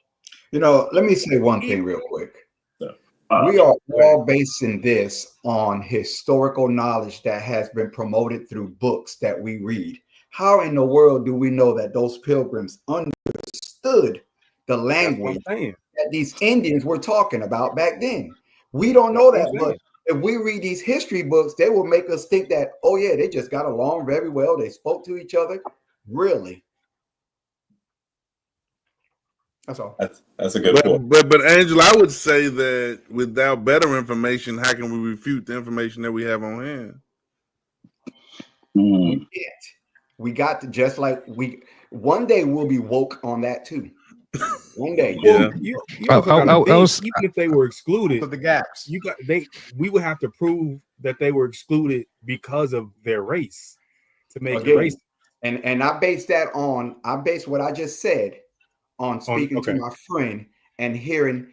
Let me say one thing real quick. We are all basing this on historical knowledge that has been promoted through books that we read. How in the world do we know that those pilgrims understood the language that these Indians were talking about back then? We don't know that, but if we read these history books, they will make us think that, oh yeah, they just got along very well. They spoke to each other. Really? That's all. That's a good point. But Angela, I would say that without better information, how can we refute the information that we have on hand? We can't. We got to, just like one day we'll be woke on that too. One day. Yeah. Even if they were excluded, the gaps, we would have to prove that they were excluded because of their race to make it race. And I base what I just said on speaking to my friend and hearing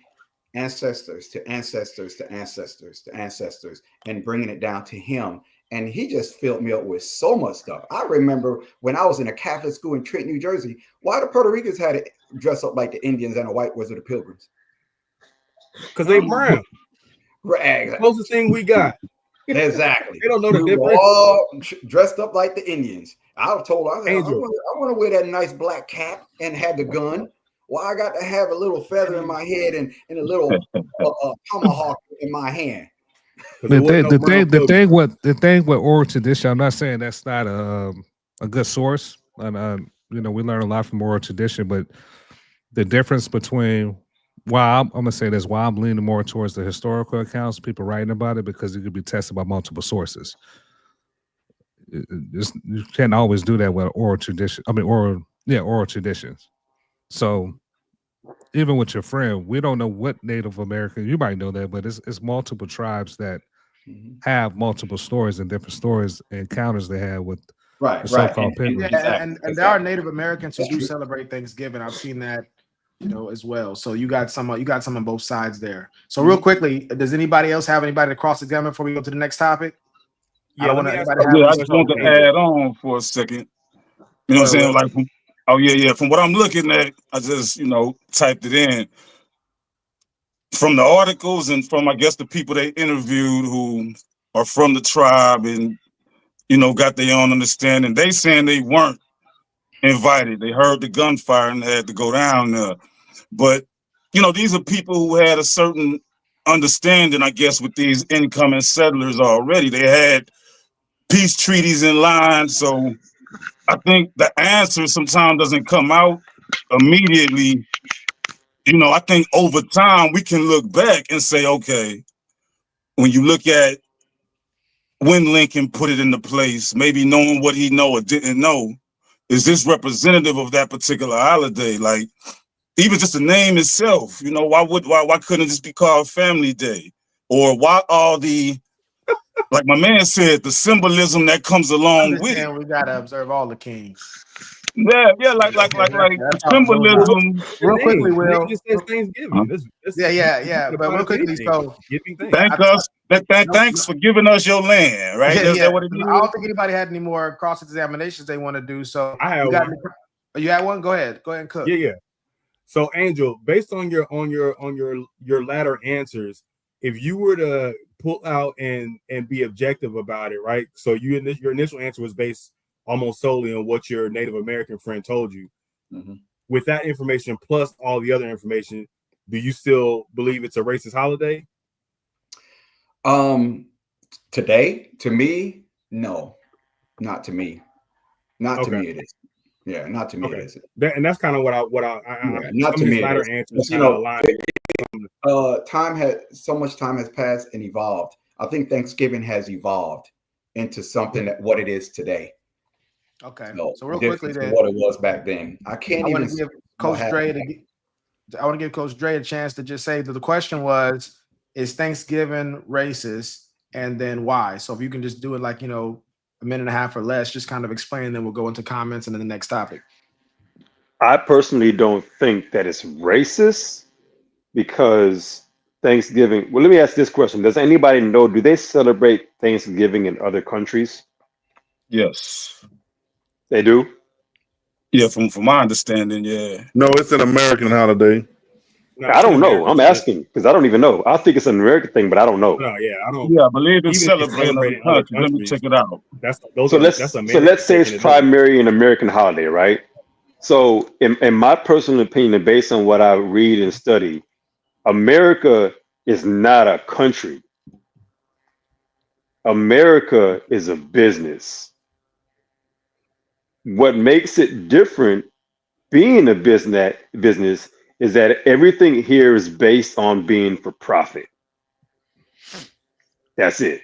ancestors to ancestors to ancestors to ancestors and bringing it down to him. And he just filled me up with so much stuff. I remember when I was in a Catholic school in Trenton, New Jersey, why the Puerto Ricans had to dress up like the Indians and the white was of the Pilgrims? Because they brown. Right. Closest thing we got. Exactly. They don't know the difference. All dressed up like the Indians. I was told, I want to wear that nice black cap and have the gun. Well, I got to have a little feather in my head and a little tomahawk in my hand. The thing with oral tradition, I'm not saying that's not a good source, and we learn a lot from oral tradition, but the difference between I'm gonna say this, why I'm leaning more towards the historical accounts, people writing about it, because it could be tested by multiple sources. You can't always do that with oral tradition. Oral traditions. So even with your friend, we don't know what Native American, you might know that, but it's multiple tribes that have multiple stories and different stories and encounters they have with the so-called pilgrims. And there are Native Americans who do celebrate Thanksgiving. I've seen that, as well. So you got some on both sides there. So real quickly, does anybody else have anybody to cross-examine before we go to the next topic? I just want to add on for a second. You know what I'm saying? Like, from what I'm looking at, I just, typed it in. from the articles and from, I guess, the people they interviewed who are from the tribe and, got their own understanding, they saying they weren't invited. They heard the gunfire and had to go down there. But, these are people who had a certain understanding, I guess, with these incoming settlers already. They had peace treaties in line. So I think the answer sometimes doesn't come out immediately. I think over time we can look back and say, okay, when you look at when Lincoln put it into place, maybe knowing what he know or didn't know, is this representative of that particular holiday? Like, even just the name itself, why couldn't it just be called Family Day? Or why all the, like my man said, the symbolism that comes along with it? We gotta observe all the kings. Yeah, like the symbolism. Real quickly, Will. It just says Thanksgiving. Yeah. But real quickly, so Thanks for giving us your land, right? Is that what it is? I don't think anybody had any more cross examinations they want to do. So I have one. You had one? Go ahead and cook. Yeah. So Angel, based on your latter answers, if you were to pull out and be objective about it, right? So your initial answer was based almost solely on what your Native American friend told you. Mm-hmm. With that information plus all the other information, do you still believe it's a racist holiday? Today, to me, no, not to me. Not to me, it is. Yeah, not to me, it isn't. And that's kind of what I not to me. Latter answers, so much time has passed and evolved. I think Thanksgiving has evolved into something that what it is today. Okay, so real quickly, then, what it was back then. I want to give Coach Dre a chance to just say that the question was, is Thanksgiving racist, and then why? So if you can just do it like, a minute and a half or less, just kind of explain, then we'll go into comments and then the next topic. I personally don't think that it's racist because Thanksgiving. Well, let me ask this question. Does anybody know, do they celebrate Thanksgiving in other countries? Yes. They do? Yeah, from my understanding, yeah. No, it's an American holiday. No, I don't know. I'm asking because I don't even know. I think it's an American thing, but I don't know. No, yeah, I don't. Yeah, I believe it's celebrated in other countries. Let me check it out. Let's say it's primarily an American holiday, right? So, in my personal opinion, based on what I read and study, America is not a country. America is a business. What makes it different, being a business, is that everything here is based on being for profit. That's it.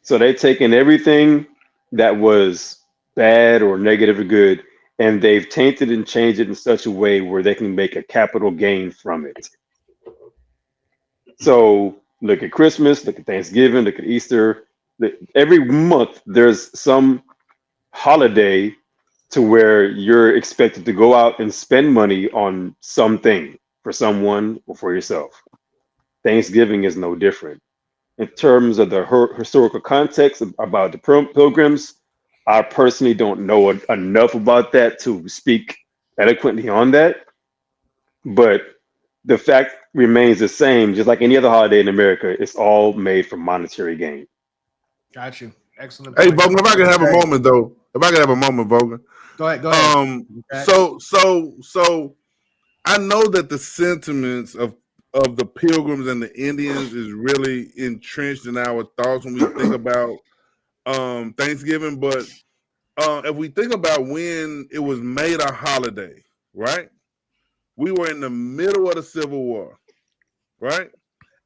So they've taken everything that was bad or negative or good, and they've tainted and changed it in such a way where they can make a capital gain from it. So look at Christmas, look at Thanksgiving, look at Easter. Every month there's some holiday to where you're expected to go out and spend money on something for someone or for yourself. Thanksgiving is no different. In terms of the historical context about the pilgrims, I personally don't know enough about that to speak eloquently on that. But the fact remains the same, just like any other holiday in America, it's all made for monetary gain. Got you. Excellent point. Hey, Vulcan, if I could have a moment, though. If I could have a moment, Vulcan. Go ahead. So I know that the sentiments of the Pilgrims and the Indians is really entrenched in our thoughts when we think about Thanksgiving. But if we think about when it was made a holiday, right? We were in the middle of the Civil War, right?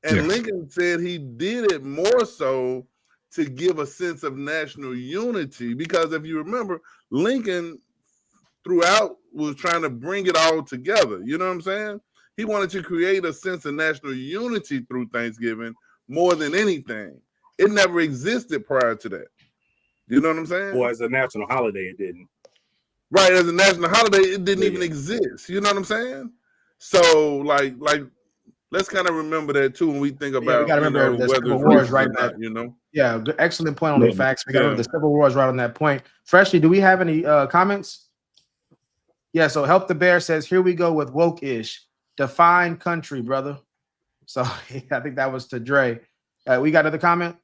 And Lincoln said he did it more so to give a sense of national unity, because if you remember, Lincoln throughout was trying to bring it all together. You know what I'm saying? He wanted to create a sense of national unity through Thanksgiving more than anything. It never existed prior to that. You know what I'm saying? Well, as a national holiday, it didn't. Right, as a national holiday, it didn't even exist. You know what I'm saying? So, like, let's kind of remember that too when we think about. We got to remember the Civil War is right that. You know. Yeah, good, excellent point on the facts. We got to remember the Civil War is right on that point. Freshly, do we have any comments? Yeah. So, Help the Bear says, "Here we go with woke-ish. Define country, brother." So I think that was to Dre. We got another comment.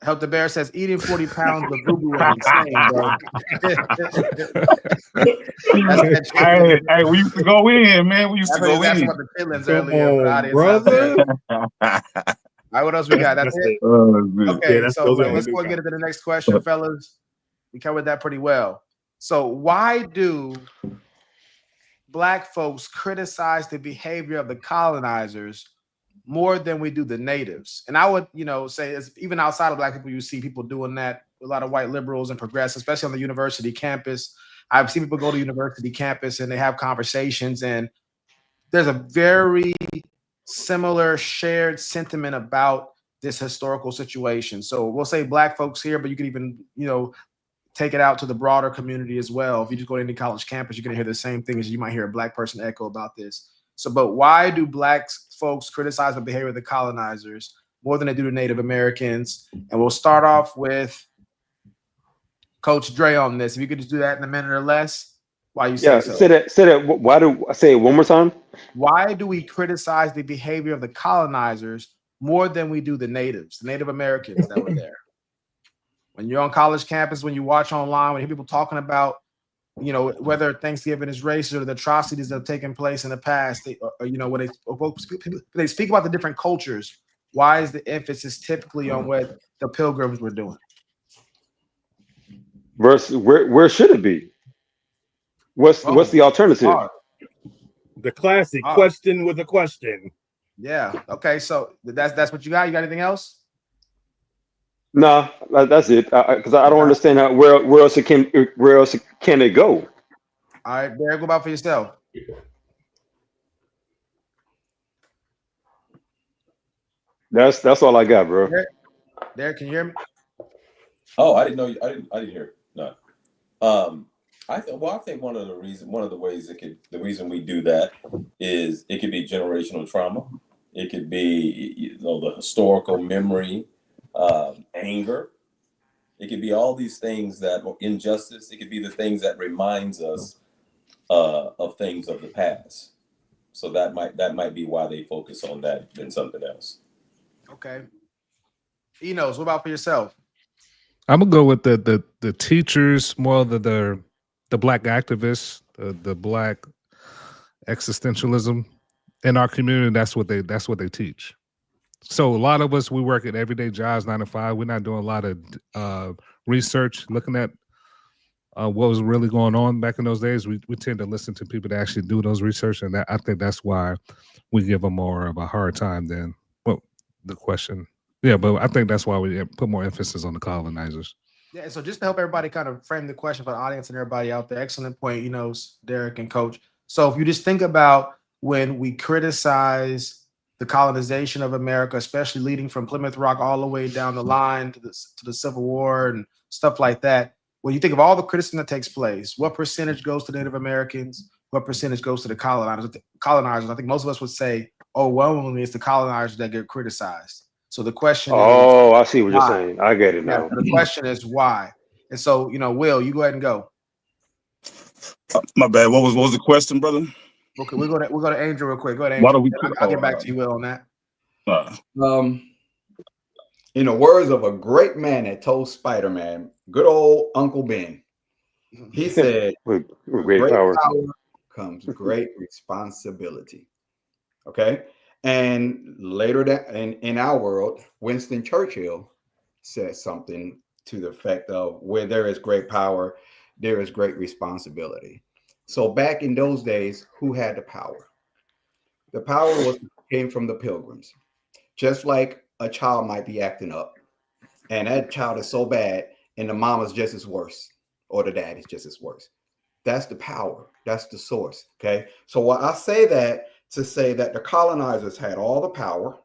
Help the Bear says eating 40 pounds of boo-boo is insane, bro. Hey, we used to go in, man. We used to go asking in. about the chitlins Come earlier, but on, audience out brother. there. All right, what else we got? That's it. Okay, Yeah, so those are let's the go new and get into the next question, fellas. We covered that pretty well. So why do Black folks criticize the behavior of the colonizers more than we do the natives? And I would, say it's even outside of Black people, you see people doing that. A lot of white liberals and progressives, especially on the university campus. I've seen people go to university campus and they have conversations, and there's a very similar shared sentiment about this historical situation. So we'll say Black folks here, but you could even, take it out to the broader community as well. If you just go to any college campus, you're going to hear the same thing as you might hear a Black person echo about this. So, but why do Black folks criticize the behavior of the colonizers more than they do the Native Americans? And we'll start off with Coach Dre on this. If you could just do that in a minute or less, why you say so? Say that. Why do I say it one more time? Why do we criticize the behavior of the colonizers more than we do the natives, the Native Americans that were there? When you're on college campus, when you watch online, when you hear people talking about, whether Thanksgiving is racist or the atrocities that have taken place in the past, when they speak about the different cultures, why is the emphasis typically on what the Pilgrims were doing? Versus where should it be? What's the alternative? The classic question with a question. Yeah. Okay. So that's what you got. You got anything else? No, that's it. Because I don't understand where else can it go? All right, Derek, go about for yourself. That's all I got, bro. Derek, can you hear me? Oh, I didn't know. I didn't hear. No. I think one of the ways the reason we do that is it could be generational trauma. It could be the historical memory, anger. It could be all these things injustice. It could be the things that reminds us of things of the past. So that might be why they focus on that than something else. Okay. Enos, what about for yourself? I'm gonna go with the teachers, more the Black activists, the Black existentialism in our community. That's what they teach. So a lot of us, we work at everyday jobs, 9 to 5. We're not doing a lot of research, looking at what was really going on back in those days. We tend to listen to people that actually do those research, and I think that's why we give them more of a hard time than the question. Yeah, but I think that's why we put more emphasis on the colonizers. Yeah, so just to help everybody kind of frame the question for the audience and everybody out there, excellent point, Derek and Coach. So if you just think about when we criticize the colonization of America, especially leading from Plymouth Rock all the way down the line to the Civil War and stuff like that, when you think of all the criticism that takes place, what percentage goes to Native Americans? What percentage goes to the colonizers? I think most of us would say, overwhelmingly, it's the colonizers that get criticized. So the question is, I see what you're saying. I get it now. So the question is why? And so, Will, you go ahead and go. My bad. What was the question, brother? Okay, we'll go to Angel real quick. Go ahead, Angel. I'll get back to you, Will, on that. In the words of a great man that told Spider-Man, good old Uncle Ben, he said, with great power comes great responsibility. Okay. And later in our world, Winston Churchill said something to the effect of, where there is great power, there is great responsibility. So back in those days, who had the power? The power came from the Pilgrims. Just like a child might be acting up, and that child is so bad, and the mama's just as worse, or the dad is just as worse. That's the power. That's the source. Okay. So what I say that to say that the colonizers had all the power.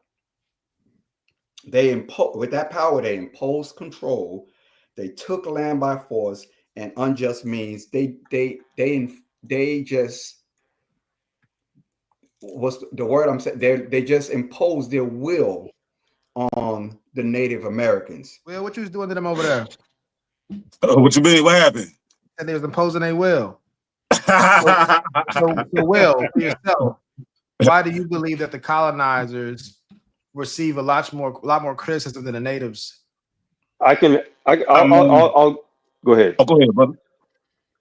With that power, they imposed control. They took land by force and unjust means. They just, what's the word I'm saying? They just imposed their will on the Native Americans. Well, what you was doing to them over there? What you mean? What happened? And they was imposing their will. So Will, for yourself, why do you believe that the colonizers receive a lot more criticism than the natives? I'll go ahead. Oh, go ahead, brother.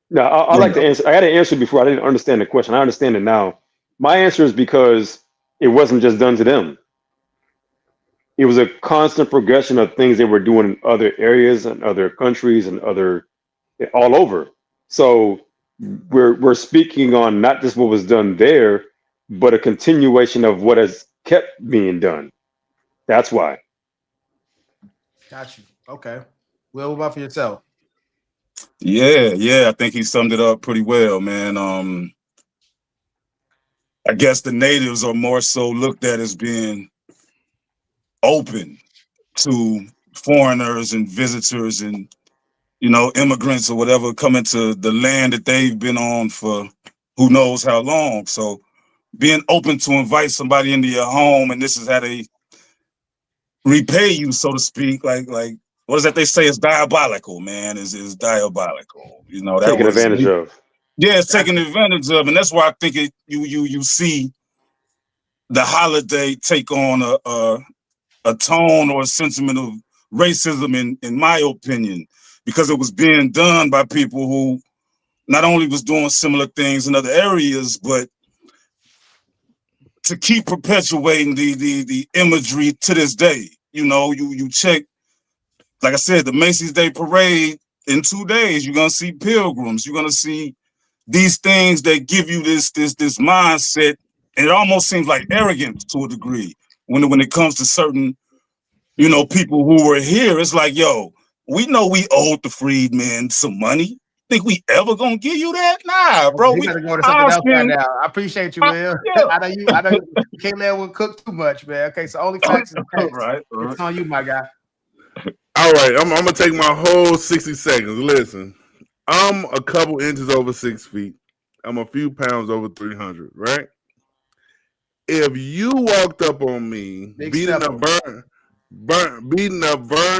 No, I like to answer. I had an answer before. I didn't understand the question. I understand it now. My answer is because it wasn't just done to them. It was a constant progression of things they were doing in other areas and other countries and all over. So we're speaking on not just what was done there, but a continuation of what has kept being done. That's why. Got you. Okay. Will, what about for yourself? Yeah. I think he summed it up pretty well, man. I guess the natives are more so looked at as being open to foreigners and visitors and, immigrants or whatever coming to the land that they've been on for who knows how long. So being open to invite somebody into your home, and this is how they repay you, so to speak, like what is that they say is diabolical, man, is diabolical. That Taken was advantage of. Yeah, it's taken advantage of, and that's why I think you see the holiday take on a tone or a sentiment of racism, in my opinion, because it was being done by people who not only was doing similar things in other areas, but to keep perpetuating the imagery to this day. You check, like I said, the Macy's Day Parade in 2 days, you're gonna see pilgrims, you're gonna see these things that give you this mindset, and it almost seems like arrogance to a degree when it comes to certain, people who were here. It's like, yo, we know we owed the freedmen some money. Think we ever gonna give you that? Nah, bro. We gotta go to something else right now. I appreciate you, Will. Yeah. I know you can't let one cook too much, man. Okay, so only facts and facts. Right. It's on you, my guy. All right, I'm gonna take my whole 60 seconds. Listen, I'm a couple inches over 6 feet. I'm a few pounds over 300, right? If you walked up on me beating up Vern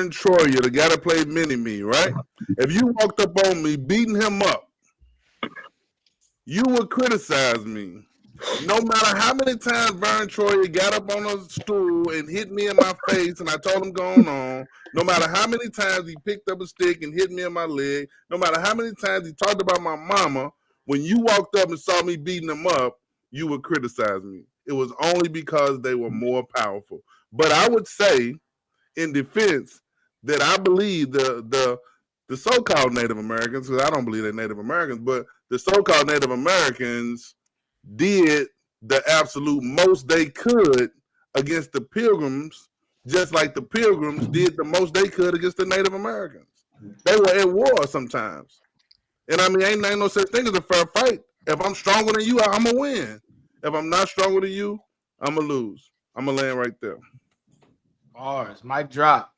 Troyer, the guy that played Mini-Me, right? If you walked up on me beating him up, you would criticize me. No matter how many times Vern Troyer got up on a stool and hit me in my face and I told him going on, no matter how many times he picked up a stick and hit me in my leg, no matter how many times he talked about my mama, when you walked up and saw me beating him up, you would criticize me. It was only because they were more powerful. But I would say, in defense, that I believe the so-called Native Americans, because I don't believe they're Native Americans, but the so-called Native Americans did the absolute most they could against the Pilgrims, just like the Pilgrims did the most they could against the Native Americans. They were at war sometimes. And I mean, ain't no such thing as a fair fight. If I'm stronger than you, I'm going to win. If I'm not stronger than you, I'm going to lose. I'm going to land right there. Bars, mic drop.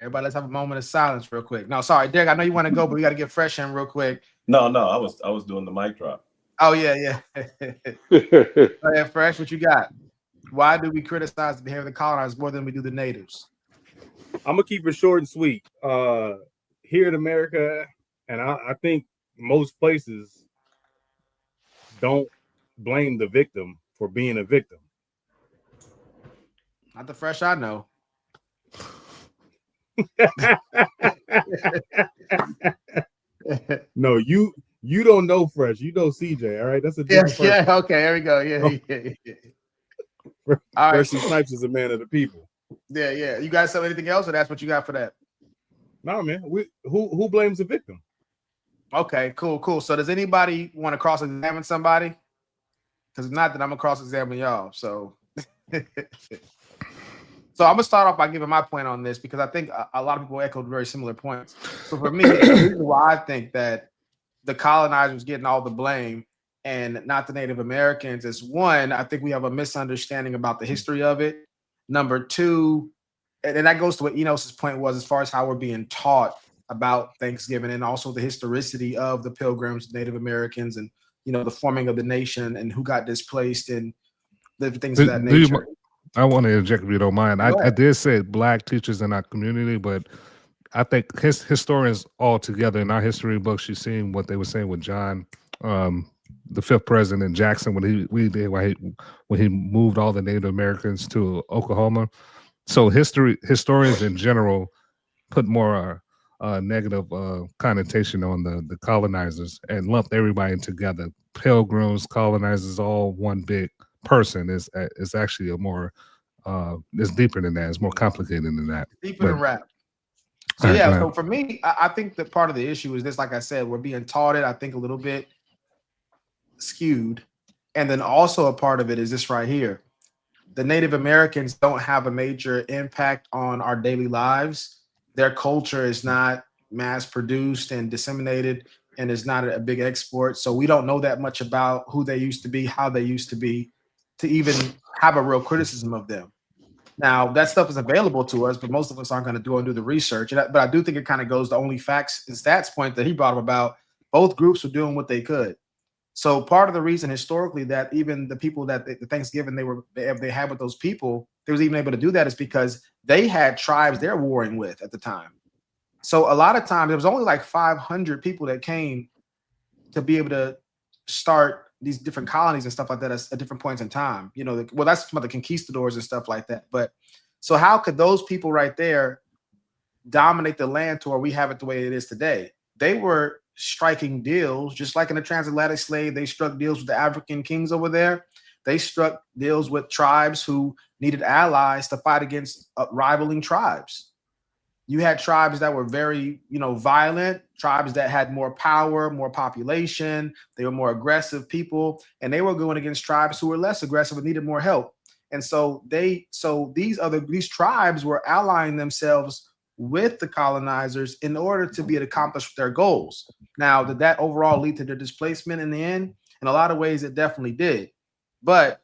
Everybody, let's have a moment of silence real quick. No, sorry, Derek, I know you want to go, but we got to get fresh in real quick. No, I was doing the mic drop. Oh, yeah. Go ahead, Fresh, what you got? Why do we criticize the behavior of the colonizers more than we do the natives? I'm gonna keep it short and sweet. Here in America, and I think most places don't blame the victim for being a victim. Not the Fresh I know. No, you don't know Fresh. You know CJ. All right, that's a different person. Yeah. Okay, there we go. Yeah. All right. Wesley Snipes is a man of the people. Yeah. You guys have anything else, or that's what you got for that? No, man. Who blames the victim? Okay, cool. So does anybody want to cross-examine somebody? Because if not, then I'm gonna cross-examine y'all. So So I'm gonna start off by giving my point on this, because I think a lot of people echoed very similar points. So for me, the reason why I think that the colonizers getting all the blame and not the Native Americans is, one, I think we have a misunderstanding about the history of it. Number two, and that goes to what Enos's point was as far as how we're being taught about Thanksgiving, and also the historicity of the Pilgrims, Native Americans, and the forming of the nation and who got displaced and the things of that nature. I want to interject if you don't mind. I did say Black teachers in our community, but I think historians all together in our history books, you've seen what they were saying with John the fifth president Jackson when he moved all the Native Americans to Oklahoma. So historians in general put more negative connotation on the colonizers and lumped everybody together. Pilgrims, colonizers, all one big person. Is actually a more it's deeper than that. It's more complicated than that. Deeper than rap. So right, yeah, so for me, I think that part of the issue is this. Like I said, we're being taught it. I think a little bit skewed, and then also a part of it is this right here. The Native Americans don't have a major impact on our daily lives. Their culture is not mass produced and disseminated and is not a big export. So we don't know that much about who they used to be, how they used to be, to even have a real criticism of them. Now, that stuff is available to us, but most of us aren't going to do the research. But I do think it kind of goes to only facts and stats point that he brought up about both groups were doing what they could. So part of the reason historically that even the people that the Thanksgiving they had with those people, they was even able to do that is because they had tribes they're warring with at the time. So a lot of times there was only like 500 people that came to be able to start these different colonies and stuff like that at different points in time. You know, well, that's some of the conquistadors and stuff like that. But so how could those people right there dominate the land to where we have it the way it is today? They were striking deals, just like in the transatlantic slave, they struck deals with the African kings over there. They struck deals with tribes who needed allies to fight against rivaling tribes. You had tribes that were very, violent, tribes that had more power, more population. They were more aggressive people, and they were going against tribes who were less aggressive and needed more help. And so these tribes were allying themselves with the colonizers in order to be able to accomplish their goals. Now, did that overall lead to their displacement in the end? In a lot of ways, it definitely did. But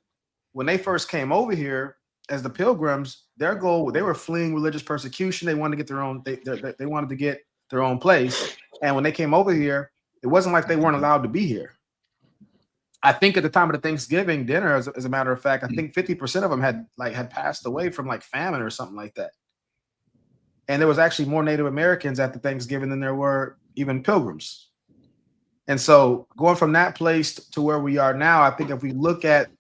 when they first came over here as the Pilgrims, their goal, they were fleeing religious persecution. They wanted to get their own. They wanted to get their own place. And when they came over here, it wasn't like they weren't allowed to be here. I think at the time of the Thanksgiving dinner, as a matter of fact, I think 50% of them had passed away from like famine or something like that. And there was actually more Native Americans at the Thanksgiving than there were even Pilgrims. And so going from that place to where we are now, I think if we look at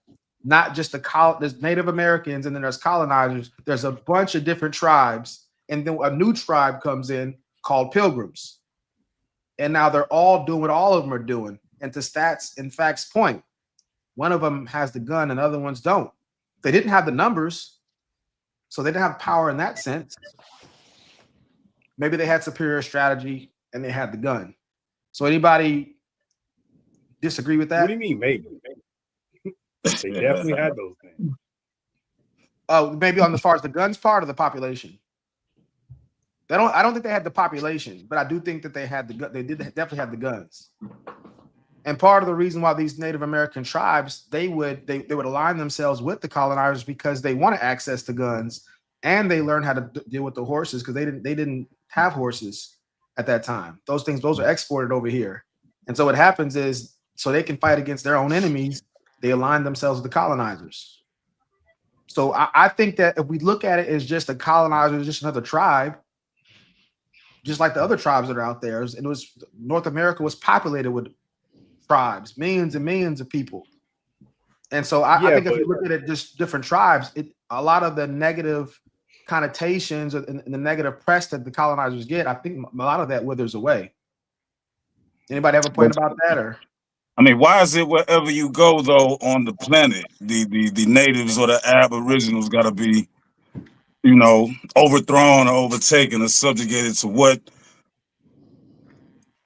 not just there's Native Americans and then there's colonizers, there's a bunch of different tribes. And then a new tribe comes in called Pilgrims. And now they're all doing what all of them are doing. And to stats and facts point, one of them has the gun and other ones don't. They didn't have the numbers, so they didn't have power in that sense. Maybe they had superior strategy and they had the gun. So anybody disagree with that? What do you mean, maybe? They definitely had those things. Oh, maybe on as far as the guns part of the population. I don't think they had the population, but I do think that they did definitely have the guns. And part of the reason why these Native American tribes, they would align themselves with the colonizers because they wanted access to guns and they learned how to deal with the horses because they didn't have horses at that time. Those are exported over here. And so what happens is, so they can fight against their own enemies, they align themselves with the colonizers. So I think that if we look at it as just a colonizer, just another tribe, just like the other tribes that are out there, North America was populated with tribes, millions and millions of people. And so I think if you look at it just different tribes, a lot of the negative connotations and the negative press that the colonizers get, I think a lot of that withers away. Anybody have a point about that? Or I mean, why is it wherever you go though on the planet, the natives or the aboriginals got to be, overthrown or overtaken or subjugated to what,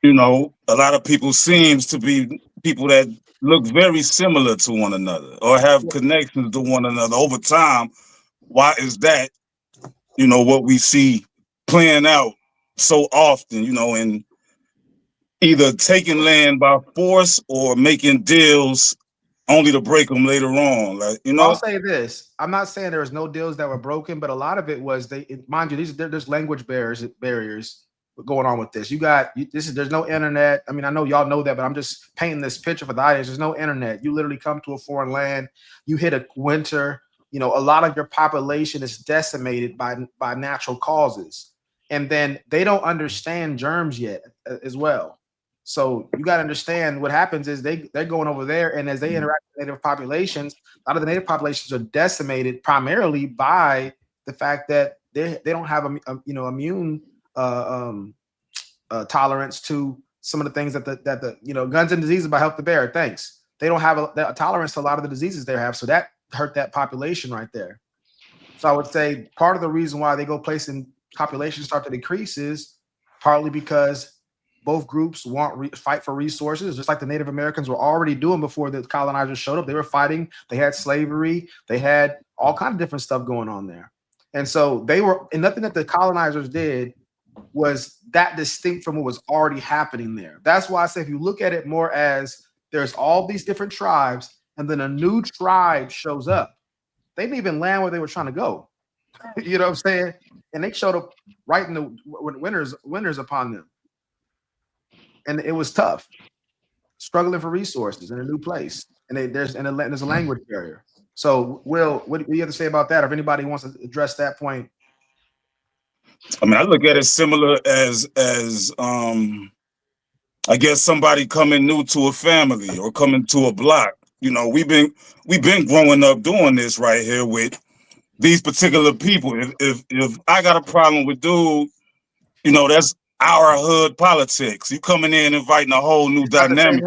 a lot of people seems to be people that look very similar to one another or have connections to one another over time? Why is that, what we see playing out so often, in either taking land by force or making deals only to break them later on? I'll say this. I'm not saying there was no deals that were broken, but a lot of it was mind you, there's language barriers going on with this. There's no internet. I mean, I know y'all know that, but I'm just painting this picture for the audience. There's no internet. You literally come to a foreign land, you hit a winter, a lot of your population is decimated by natural causes. And then they don't understand germs yet as well. So you got to understand what happens is they're going over there, and as they interact with native populations, a lot of the native populations are decimated primarily by the fact that they don't have immune tolerance to some of the things that the guns and diseases by Help the Bear. Thanks. They don't have a tolerance to a lot of the diseases they have, so that hurt that population right there. So I would say part of the reason why they go place in populations start to decrease is partly because both groups fight for resources, just like the Native Americans were already doing before the colonizers showed up. They were fighting. They had slavery. They had all kinds of different stuff going on there. And so and nothing that the colonizers did was that distinct from what was already happening there. That's why I say if you look at it more as there's all these different tribes, and then a new tribe shows up. They didn't even land where they were trying to go. You know what I'm saying? And they showed up right in the winters upon them. And it was tough, struggling for resources in a new place. And there's a language barrier. So, Will, what do you have to say about that? Or if anybody wants to address that point? I mean, I look at it similar as I guess somebody coming new to a family or coming to a block. You know, we've been growing up doing this right here with these particular people. If I got a problem with dude, you know, that's our hood politics. You coming in inviting a whole new dynamic.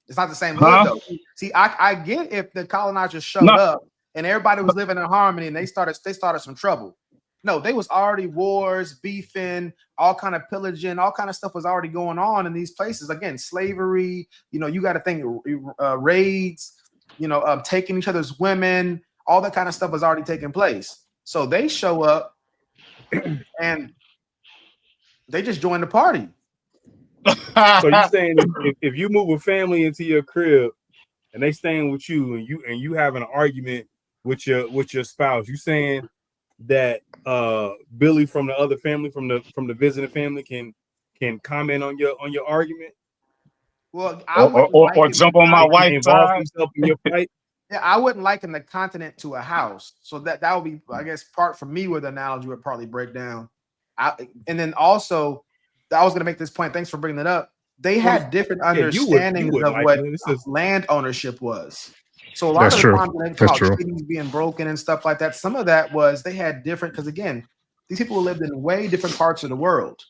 It's not the same hood though. See, I get if the colonizers showed up and everybody was living in harmony and they started some trouble. No, they was already wars, beefing, all kind of pillaging, all kind of stuff was already going on in these places. Again, slavery, you got to think raids, taking each other's women, all that kind of stuff was already taking place. So they show up and they just join the party. So you saying if you move a family into your crib and they staying with you and you having an argument with your spouse, you saying that Billy from the other family, from the visiting family, can comment on your argument? Well, or jump on my wife's involve himself in your fight. Yeah, I wouldn't liken the continent to a house, so that would be, I guess, part for me where the analogy would partly break down. And then also, I was going to make this point. Thanks for bringing it up. They had different understandings of what land ownership was. So a lot of the times when they talk about cities being broken and stuff like that, some of that was they had different, because again, these people lived in way different parts of the world.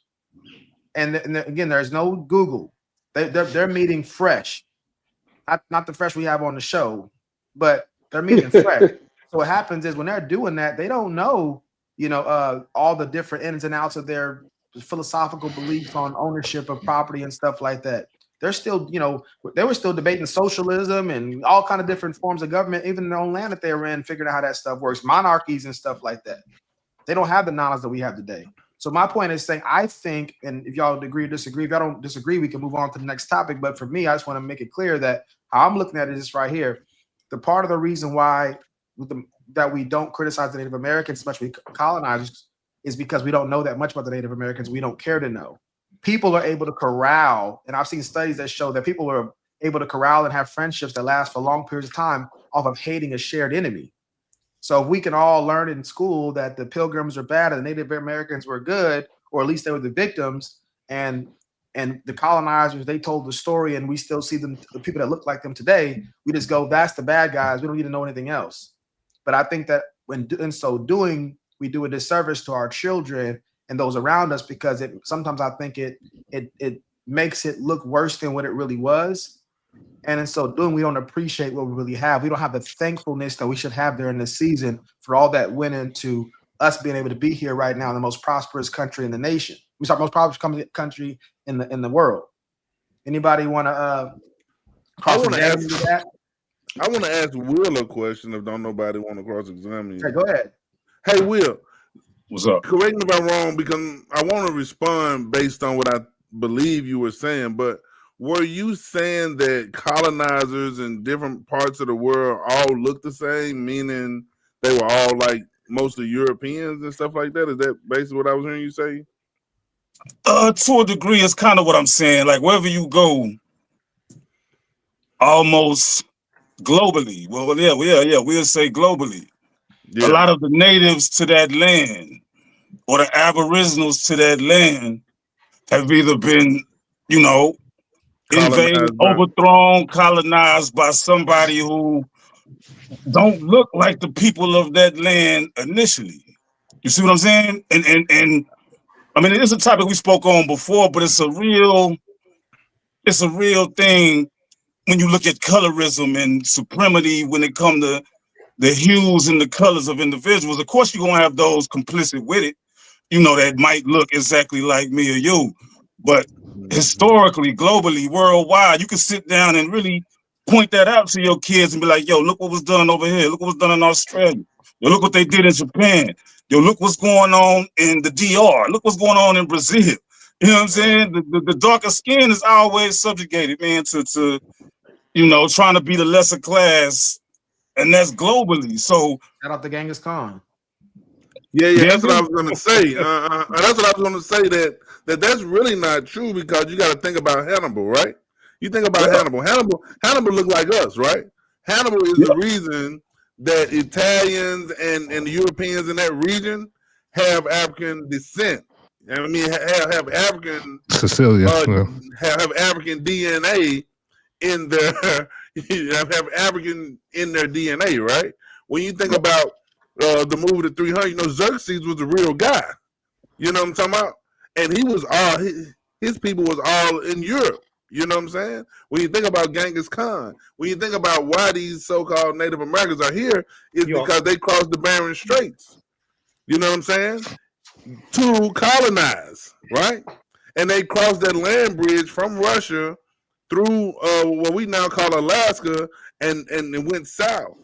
And again, there's no Google. They're meeting fresh, not the fresh we have on the show, but they're meeting fresh. So what happens is when they're doing that, they don't know, all the different ins and outs of their philosophical beliefs on ownership of property and stuff like that. They're still, they were still debating socialism and all kind of different forms of government, even in their own land that they were in, figuring out how that stuff works, monarchies and stuff like that. They don't have the knowledge that we have today. So my point is saying, I think, and if y'all agree or disagree, if y'all don't disagree, we can move on to the next topic. But for me, I just want to make it clear that how I'm looking at it is right here. The part of the reason why that we don't criticize the Native Americans, especially colonizers, is because we don't know that much about the Native Americans. We don't care to know. People are able to corral, and I've seen studies that show that people are able to corral and have friendships that last for long periods of time off of hating a shared enemy. So if we can all learn in school that the Pilgrims are bad and the Native Americans were good, or at least they were the victims, and the colonizers, they told the story, and we still see them, the people that look like them today, we just go, that's the bad guys. We don't need to know anything else. But I think that in so doing, we do a disservice to our children and those around us, because sometimes I think it makes it look worse than what it really was. And in so doing, we don't appreciate what we really have. We don't have the thankfulness that we should have during this season for all that went into us being able to be here right now in the most prosperous country in the nation. We start most prosperous country in the world. Anybody want to? I want to ask Will a question. If don't nobody want to cross-examine you, okay, go ahead. Hey, Will. What's up? Correct me if I'm wrong, because I want to respond based on what I believe you were saying, but were you saying that colonizers in different parts of the world all look the same, meaning they were all like mostly Europeans and stuff like that? Is that basically what I was hearing you say? To a degree, it's kind of what I'm saying. Like wherever you go, almost globally. Well, yeah, we'll say globally. Yeah. A lot of the natives to that land or the aboriginals to that land have either been, invaded, overthrown, colonized by somebody who don't look like the people of that land initially. You see what I'm saying? And I mean, it's a topic we spoke on before, but it's a real thing when you look at colorism and supremacy when it comes to the hues and the colors of individuals. Of course, you're gonna have those complicit with it, that might look exactly like me or you. But historically, globally, worldwide, you can sit down and really point that out to your kids and be like, yo, look what was done over here. Look what was done in Australia. Yo, look what they did in Japan. Yo, look what's going on in the DR. Look what's going on in Brazil. You know what I'm saying? The darker skin is always subjugated, man, to trying to be the lesser class, and that's globally. So shout out to Genghis Khan. Yeah, that's what I was gonna say. That's what I was gonna say. That's really not true, because you got to think about Hannibal, right? You think about Hannibal. Hannibal looked like us, right? Hannibal is the reason that Italians and the Europeans in that region have African descent. I mean, have African Sicilia, have African DNA in their have African in their DNA, right? When you think about the movie The 300, Xerxes was a real guy. You know what I'm talking about? And he was his people was all in Europe. You know what I'm saying? When you think about Genghis Khan, when you think about why these so-called Native Americans are here, is because they crossed the Bering Straits. You know what I'm saying? To colonize, right? And they crossed that land bridge from Russia through what we now call Alaska, and went south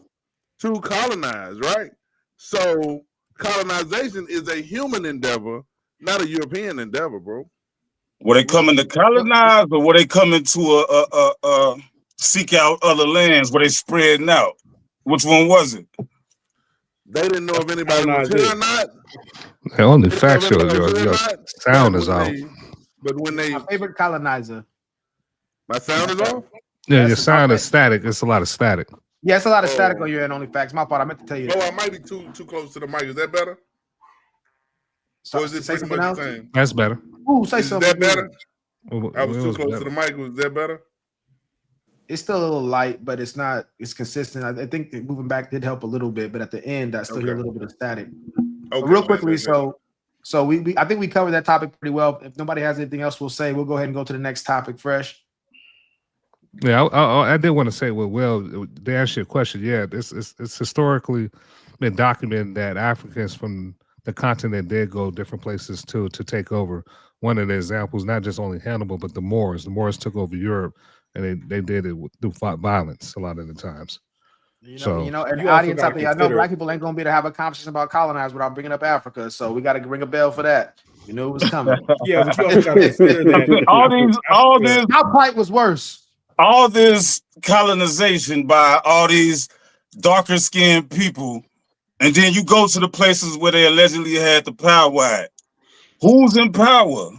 to colonize, right? So colonization is a human endeavor, not a European endeavor, bro. Were they coming to colonize, or were they coming to seek out other lands? Were they spreading out? Which one was it? They didn't know if anybody was here or not. The only factual, your sound is out. But when they, my favorite colonizer. My sound is off? Yeah, your sound is static. It's a lot of static. Yeah, it's a lot of static on your end, only facts. My fault. I meant to tell you. Oh, I might be too close to the mic. Is that better? So, or is it pretty much the same? That's better. Ooh, say something. Is that better? I was too close better. to the mic. Was that better? It's still a little light, but it's not. It's consistent. I think that moving back did help a little bit, but at the end, I still hear a little bit of static. Okay, real quickly, so we I think we covered that topic pretty well. If nobody has anything else, we'll go ahead and go to the next topic. Fresh. Yeah, I did want to say, to answer your question, yeah, it's historically been documented that Africans from the continent did go different places to take over. One of the examples, not just only Hannibal, but the Moors. The Moors took over Europe, and they did it through violence a lot of the times. And the audience out there, I know black people ain't gonna be able to have a conversation about colonize without bringing up Africa, so we got to ring a bell for that. You knew it was coming. Yeah, but you also got to consider that all this. Our plight was worse. All this colonization by all these darker skinned people, and then you go to the places where they allegedly had the power at. Who's in power?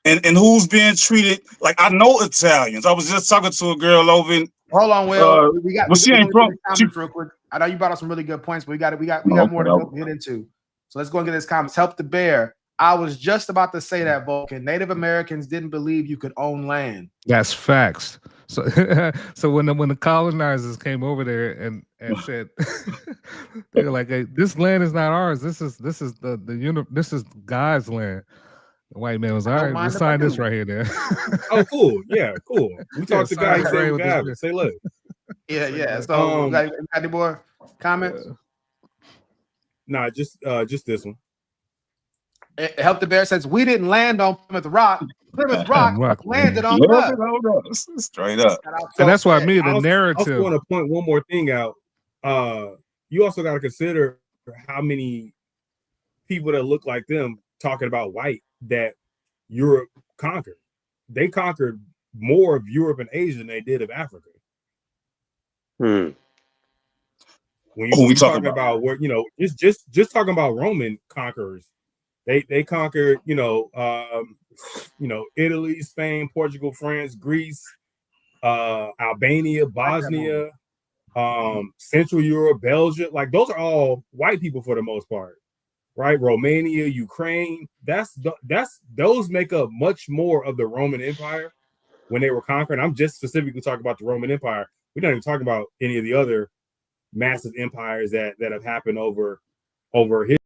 And who's being treated like, I know Italians. I was just talking to a girl over in. Hold on, Will. She ain't from. Real quick. I know you brought up some really good points, but we got more to get into. So let's go and get this comments. Help the bear. I was just about to say that, Vulcan. Native Americans didn't believe you could own land. That's facts. So, so when the colonizers came over there and said, they were like, hey, "This land is not ours. This is this is God's land." The white man was all right. We'll sign this right here, then. Oh, cool. Yeah, cool. We talked to guys. Say, look. Yeah. So, got any more comments? Nah, just this one. Help the Bear says we didn't land on Plymouth Rock. Plymouth Rock landed on us. Straight up. And that's what I mean. The narrative. I want to point one more thing out. You also got to consider how many people that look like them talking about white that Europe conquered. They conquered more of Europe and Asia than they did of Africa. When you talking about where, just talking about Roman conquerors, they conquered, Italy, Spain, Portugal, France, Greece, Albania, Bosnia, Central Europe, Belgium. Like those are all white people for the most part, right? Romania, Ukraine. Those make up much more of the Roman Empire when they were conquered. I'm just specifically talking about the Roman Empire. We're not even talking about any of the other massive empires that have happened over history.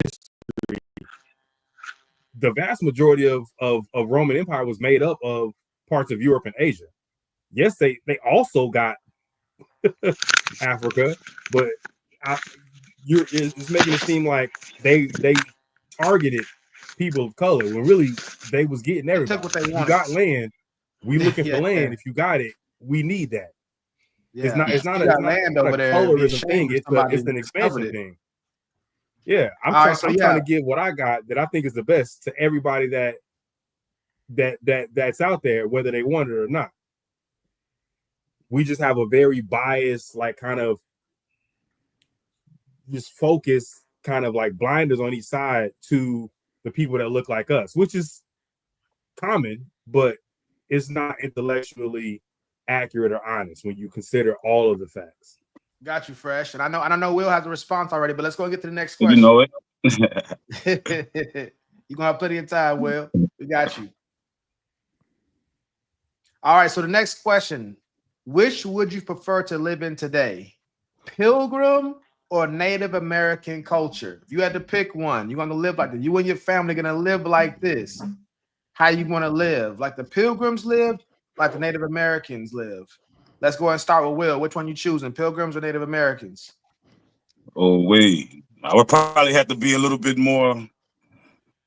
The vast majority of Roman Empire was made up of parts of Europe and Asia. Yes, they also got Africa, but it's making it seem like they targeted people of color when really they was getting everybody. Took what they You wanted. got land, we looking Yeah, for land. yeah. If you got it, we need that. Yeah. It's not You got land over a there. It'd be a colorism shame thing. if It's somebody an discovered expansion it. thing. Yeah, I'm All right, so I'm yeah. trying to give what I got that I think is the best to everybody that's out there, whether they want it or not. We just have a very biased, like kind of just focus, kind of like blinders on each side to the people that look like us, which is common, but it's not intellectually accurate or honest when you consider all of the facts. Got you, Fresh. And I know Will has a response already, but let's go and get to the next You question. know it. You're gonna have plenty of time, Will. We got you. All right, so the next question: which would you prefer to live in today? Pilgrim or Native American culture? If you had to pick one, you're gonna live like this. You and your family gonna live like this. How you gonna live? Like the Pilgrims lived, like the Native Americans live. Let's go and start with Will. Which one you choosing? Pilgrims or Native Americans? Oh, wait. I would probably have to be a little bit more,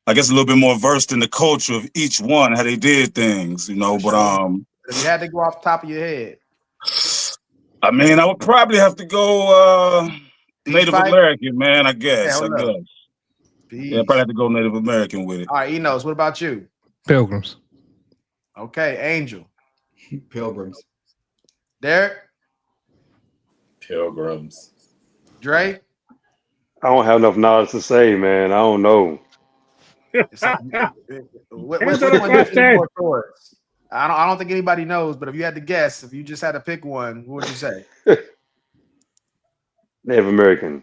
I guess, a little bit more versed in the culture of each one, how they did things, you know. For But sure. If you had to go off the top of your head, I mean, I would probably have to go Native pipe? American, man. I guess. hold up. Yeah, probably have to go Native American with it. All right, Enos, what about you? Pilgrims. Okay, Angel. Pilgrims. Derek. Pilgrims. Dre. I don't have enough knowledge to say, man. I don't know. Which one do you lean more towards? I don't think anybody knows, but if you had to guess, if you just had to pick one, what would you say? Native American.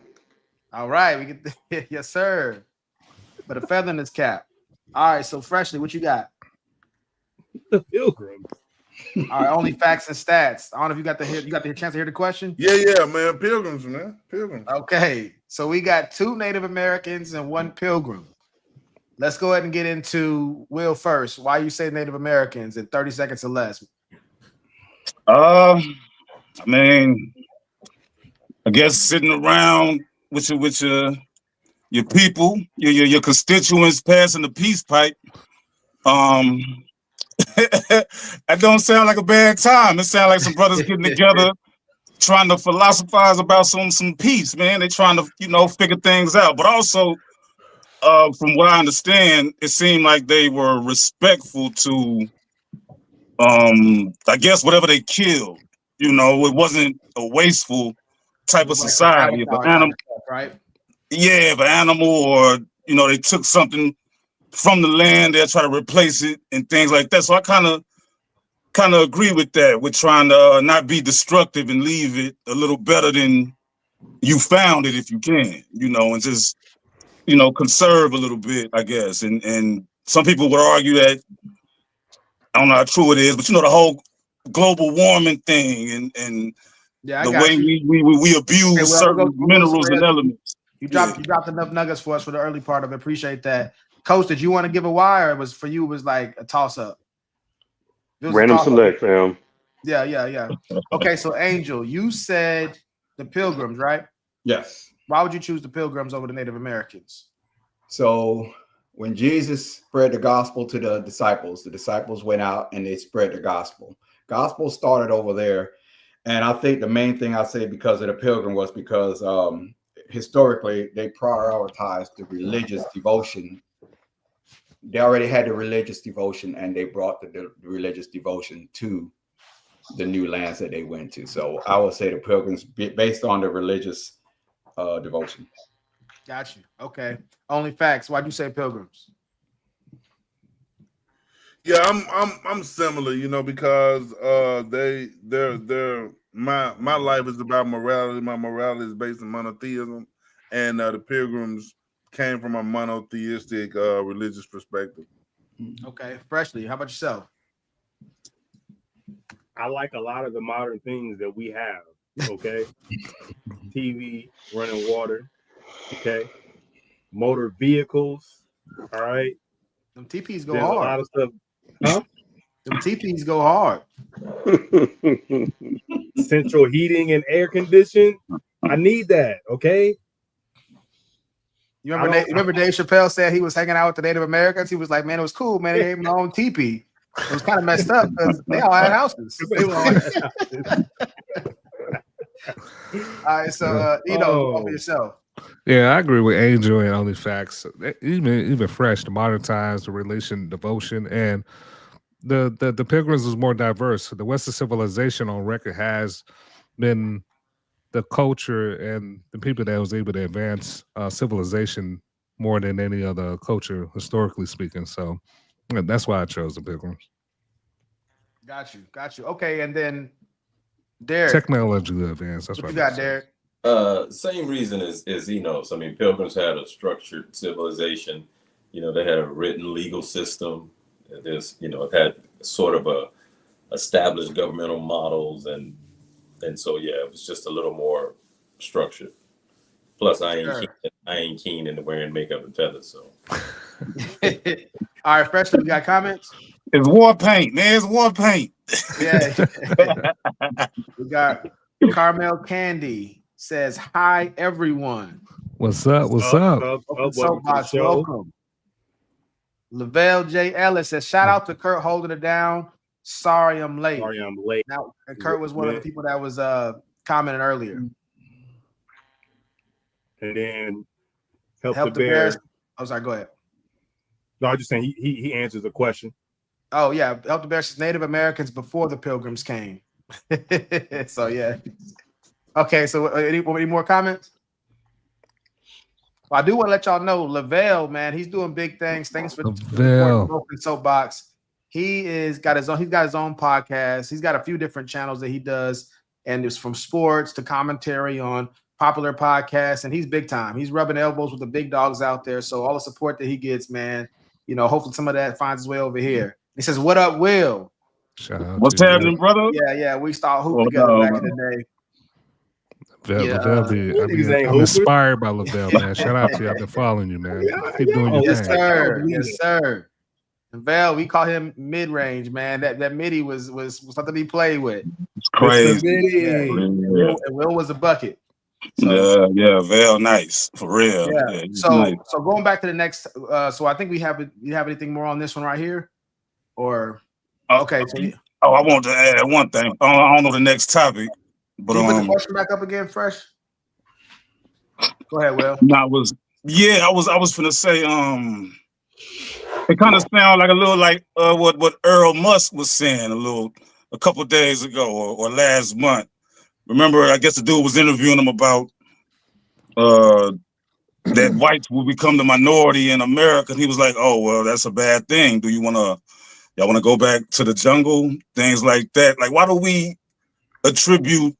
All right, we get yes, sir. But a feather in his cap. All right, so Freshly, what you got? The Pilgrims. All right, only facts and stats. I don't know if you got the chance to hear the question. Yeah, man. Pilgrims, man. Pilgrims. Okay, so we got 2 Native Americans and 1 Pilgrim. Let's go ahead and get into Will first. Why you say Native Americans in 30 seconds or less? I mean, I guess sitting around with your people, your constituents, passing the peace pipe. That don't sound like a bad time. It sounds like some brothers getting together, trying to philosophize about some peace, man. They trying to, figure things out. But also, from what I understand, it seemed like they were respectful to, I guess, whatever they killed. It wasn't a wasteful type of society. If an animal, right? Yeah, if an animal or they took something from the land, they'll try to replace it and things like that. So I kind of agree with that. We're trying to not be destructive and leave it a little better than you found it if you can, and just conserve a little bit, I guess. And some people would argue that, I don't know how true it is, but the whole global warming thing and yeah, the way we abuse certain minerals and elements. You dropped enough nuggets for us for the early part of it. Appreciate that. Coach, did you want to give a why, or was for you it was like a toss up? Random select, fam. Yeah. Okay, so Angel, you said the Pilgrims, right? Yes. Why would you choose the Pilgrims over the Native Americans? So when Jesus spread the gospel to the disciples went out and they spread the gospel. Gospel started over there. And I think the main thing I say because of the Pilgrim was because historically they prioritized the religious devotion. They already had the religious devotion and they brought the religious devotion to the new lands that they went to. So I would say the Pilgrims based on the religious devotion. Got you. Okay. Only facts. Why'd you say Pilgrims? Yeah, I'm similar, because they're my life is about morality. My morality is based on monotheism, and the Pilgrims came from a monotheistic religious perspective. Okay, Freshly, how about yourself? I like a lot of the modern things that we have. Okay, TV, running water. Okay, motor vehicles. All right, Them TPs go there's a hard. lot of stuff. Huh? Them TPs go hard. Central heating and air conditioning. I need that. Okay. You remember Dave Chappelle said he was hanging out with the Native Americans? He was like, man, it was cool, man. They gave him their own teepee. It was kind of messed up because they all had houses. All right, so over yourself. Yeah, I agree with Angel and Only Facts. Even fresh, the modern times, the relation, devotion, and the Pilgrims was more diverse. The Western civilization on record has been the culture and the people that was able to advance civilization more than any other culture, historically speaking. So that's why I chose the Pilgrims. Got you. Okay, and then Derek. Technologically advanced. That's what what you got, Derek. Same reason as Enos. I mean, Pilgrims had a structured civilization. They had a written legal system. There's, it had sort of a established governmental models, and so it was just a little more structured. Plus, I ain't keen into wearing makeup and feathers. So, all right, Freshly, we got comments. It's war paint, man. It's war paint. Yeah. We got Carmel Candy says, hi, everyone. What's up? Soapbox, welcome. Lavelle J. Ellis says, shout out to Kurt holding it down. Sorry I'm late. Now, and Kurt was one of the people that was commenting earlier. And then Help the Bear. I'm sorry, go ahead. No, I'm just saying he answers the question. Oh, yeah. Help the Bear says Native Americans before the Pilgrims came. So, yeah. Okay, so any more comments? Well, I do want to let y'all know, Lavelle, man, he's doing big things. Thanks for Vulcan Soapbox. He's got his own podcast. He's got a few different channels that he does, and it's from sports to commentary on popular podcasts, and he's big time. He's rubbing elbows with the big dogs out there. So all the support that he gets, man, hopefully some of that finds its way over here. He says, "What up, Will? What's happening, brother? Yeah. We started hooping together back in the day." I'm inspired by Lavelle, man. Shout out to you. I've been following you, man. Keep doing your thing. Yes, sir. And Val, we call him mid-range, man. That midi was something to be played with. It's crazy. And Will was a bucket. So, Val, nice for real. Yeah. So going back to the next. So I think you have anything more on this one right here, or okay? I want to add one thing. I don't know the next topic. But can you put the question back up again, Fresh? Go ahead, Will. I was finna say, it kind of sounds like a little like what Earl Musk was saying a couple days ago or last month. Remember, I guess the dude was interviewing him about that whites will become the minority in America. And he was like, oh, well, that's a bad thing. Do y'all want to go back to the jungle? Things like that. Like, why do we attribute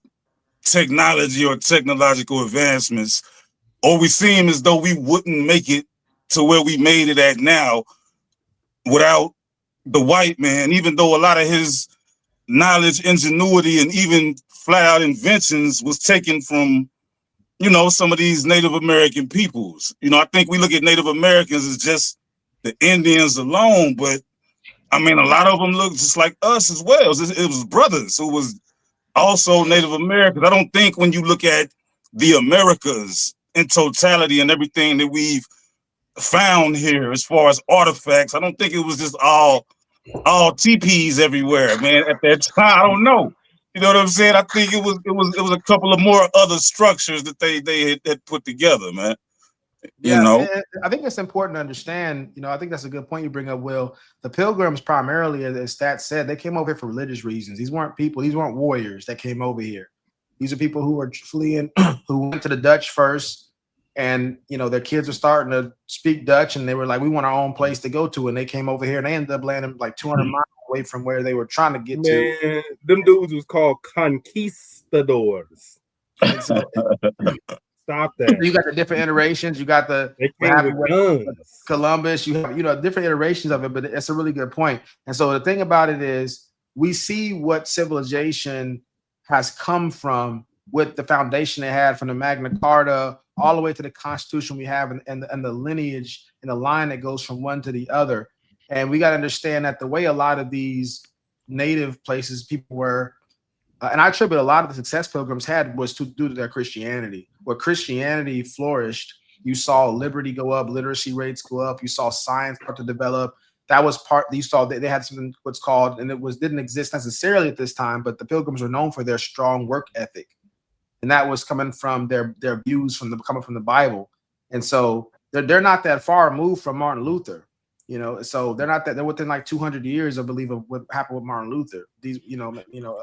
technology or technological advancements, or we seem as though we wouldn't make it to where we made it at now without the white man, even though a lot of his knowledge, ingenuity, and even flat out inventions was taken from, some of these Native American peoples. I think we look at Native Americans as just the Indians alone, but I mean, a lot of them look just like us as well. It was brothers who was also Native Americans. I don't think when you look at the Americas in totality and everything that we've found here as far as artifacts, I don't think it was just all teepees everywhere, man. At that time, I don't know. You know what I'm saying? I think it was a couple of more other structures that they had put together, man. I think it's important to understand. I think that's a good point you bring up, Will. The Pilgrims primarily, as Stat said, they came over here for religious reasons. These weren't warriors that came over here. These are people who were fleeing, who went to the Dutch first, and their kids were starting to speak Dutch, and they were like, we want our own place to go to, and they came over here, and they ended up landing like 200 miles away from where they were trying to get to. Them dudes was called conquistadors. Stop that. You got the different iterations. You got the Columbus. You have different iterations of it, but it's a really good point. And so the thing about it is, we see what civilization has come from with the foundation they had from the Magna Carta all the way to the Constitution we have and the lineage and the line that goes from one to the other. And we got to understand that the way a lot of these native places people were, and I attribute a lot of the success Pilgrims had was due to their Christianity. Where Christianity flourished, you saw liberty go up, literacy rates go up, you saw science start to develop. That was part. You saw that they had something what's called, and it didn't exist necessarily at this time, but the Pilgrims were known for their strong work ethic, and that was coming from their views coming from the Bible. And so they're not that far removed from Martin Luther, So they're within like 200 years, I believe, of what happened with Martin Luther.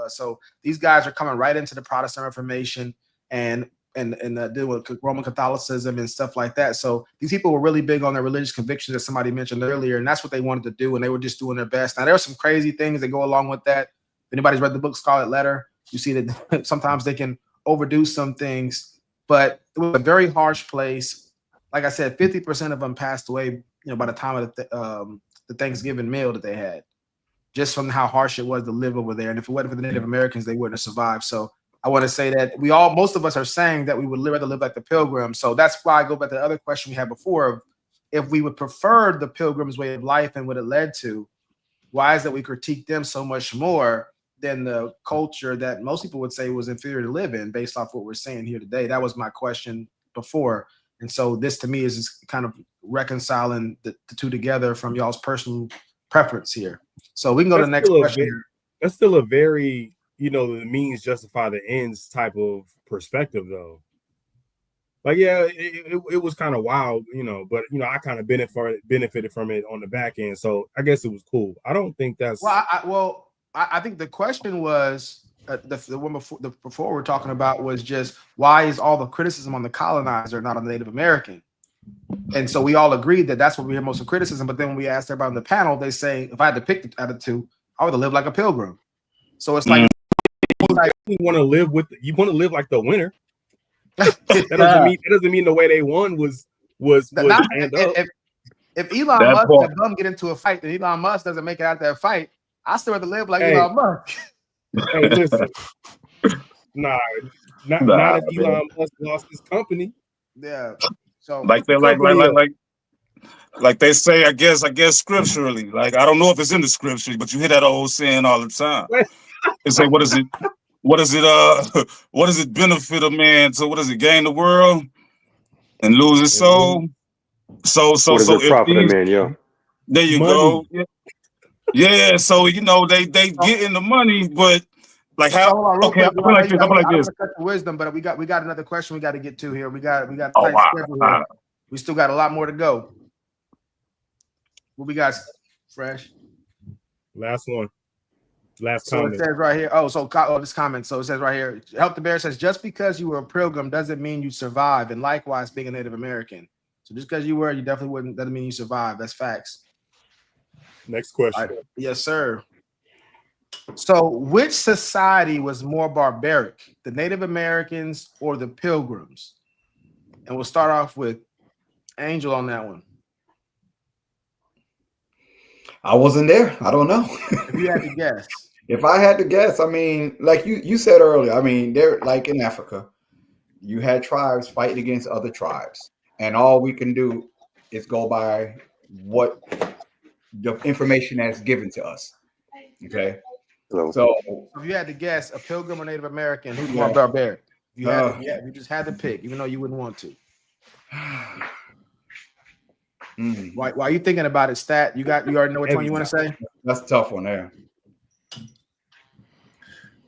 So these guys are coming right into the Protestant Reformation and deal with Roman Catholicism and stuff like that. So these people were really big on their religious convictions, as somebody mentioned earlier, and that's what they wanted to do, and they were just doing their best. Now there are some crazy things that go along with that. If anybody's read the book Scarlet Letter, you see that sometimes they can overdo some things, but it was a very harsh place. Like I said, 50% of them passed away, by the time of the Thanksgiving meal that they had, just from how harsh it was to live over there. And if it wasn't for the Native Americans, they wouldn't have survived. So I want to say that most of us are saying that we would rather live like the Pilgrims. So that's why I go back to the other question we had before of if we would prefer the Pilgrims' way of life and what it led to, why is that we critique them so much more than the culture that most people would say was inferior to live in based off what we're saying here today? That was my question before. And so this to me is just kind of reconciling the two together from y'all's personal preference here. So we can go to the next question. That's still a very, the means justify the ends type of perspective though. Like, yeah, it was kind of wild, but I kind of benefited from it on the back end. So I guess it was cool. I don't think that's I think the question was the one before we're talking about was just why is all the criticism on the colonizer, not on the Native American? And so we all agreed that that's what we hear most of criticism. But then when we asked everybody on the panel, they say, if I had to pick out of the two, I would have lived like a pilgrim. So it's like, you want to live like the winner. That doesn't mean the way they won was stand up. If Elon Musk and Bum get into a fight, and Elon Musk doesn't make it out that fight, I still have to live like Elon Musk. Hey, listen. Not if Elon Musk lost his company. Yeah. So like they say, I guess scripturally. Like, I don't know if it's in the scripture, but you hear that old saying all the time. They say, what does it benefit a man to gain the world and lose his soul? So if profit a man, yeah. There you go. Yeah, so they get in the money, but like how? Okay, I feel like this. Wisdom, but we got another question we got to get to here. We got tight schedule here. We still got a lot more to go. What we got, Fresh? Last one. Last comment. It says right here. This comment. So it says right here. Help the Bear says just because you were a pilgrim doesn't mean you survive, and likewise being a Native American. So just because you definitely wouldn't. Doesn't mean you survive. That's facts. Next question. Right. Yes, sir. So, which society was more barbaric, the Native Americans or the Pilgrims? And we'll start off with Angel on that one. I wasn't there. I don't know. If you had to guess. If I had to guess, I mean, like you said earlier, I mean, they're like in Africa, you had tribes fighting against other tribes. And all we can do is go by what the information that's given to us. Okay. So if you had to guess, a Pilgrim or Native American, who's more barbaric? You just had to pick, even though you wouldn't want to. Why are you thinking about it, Stat? You already know which one you want to say? That's a tough one there.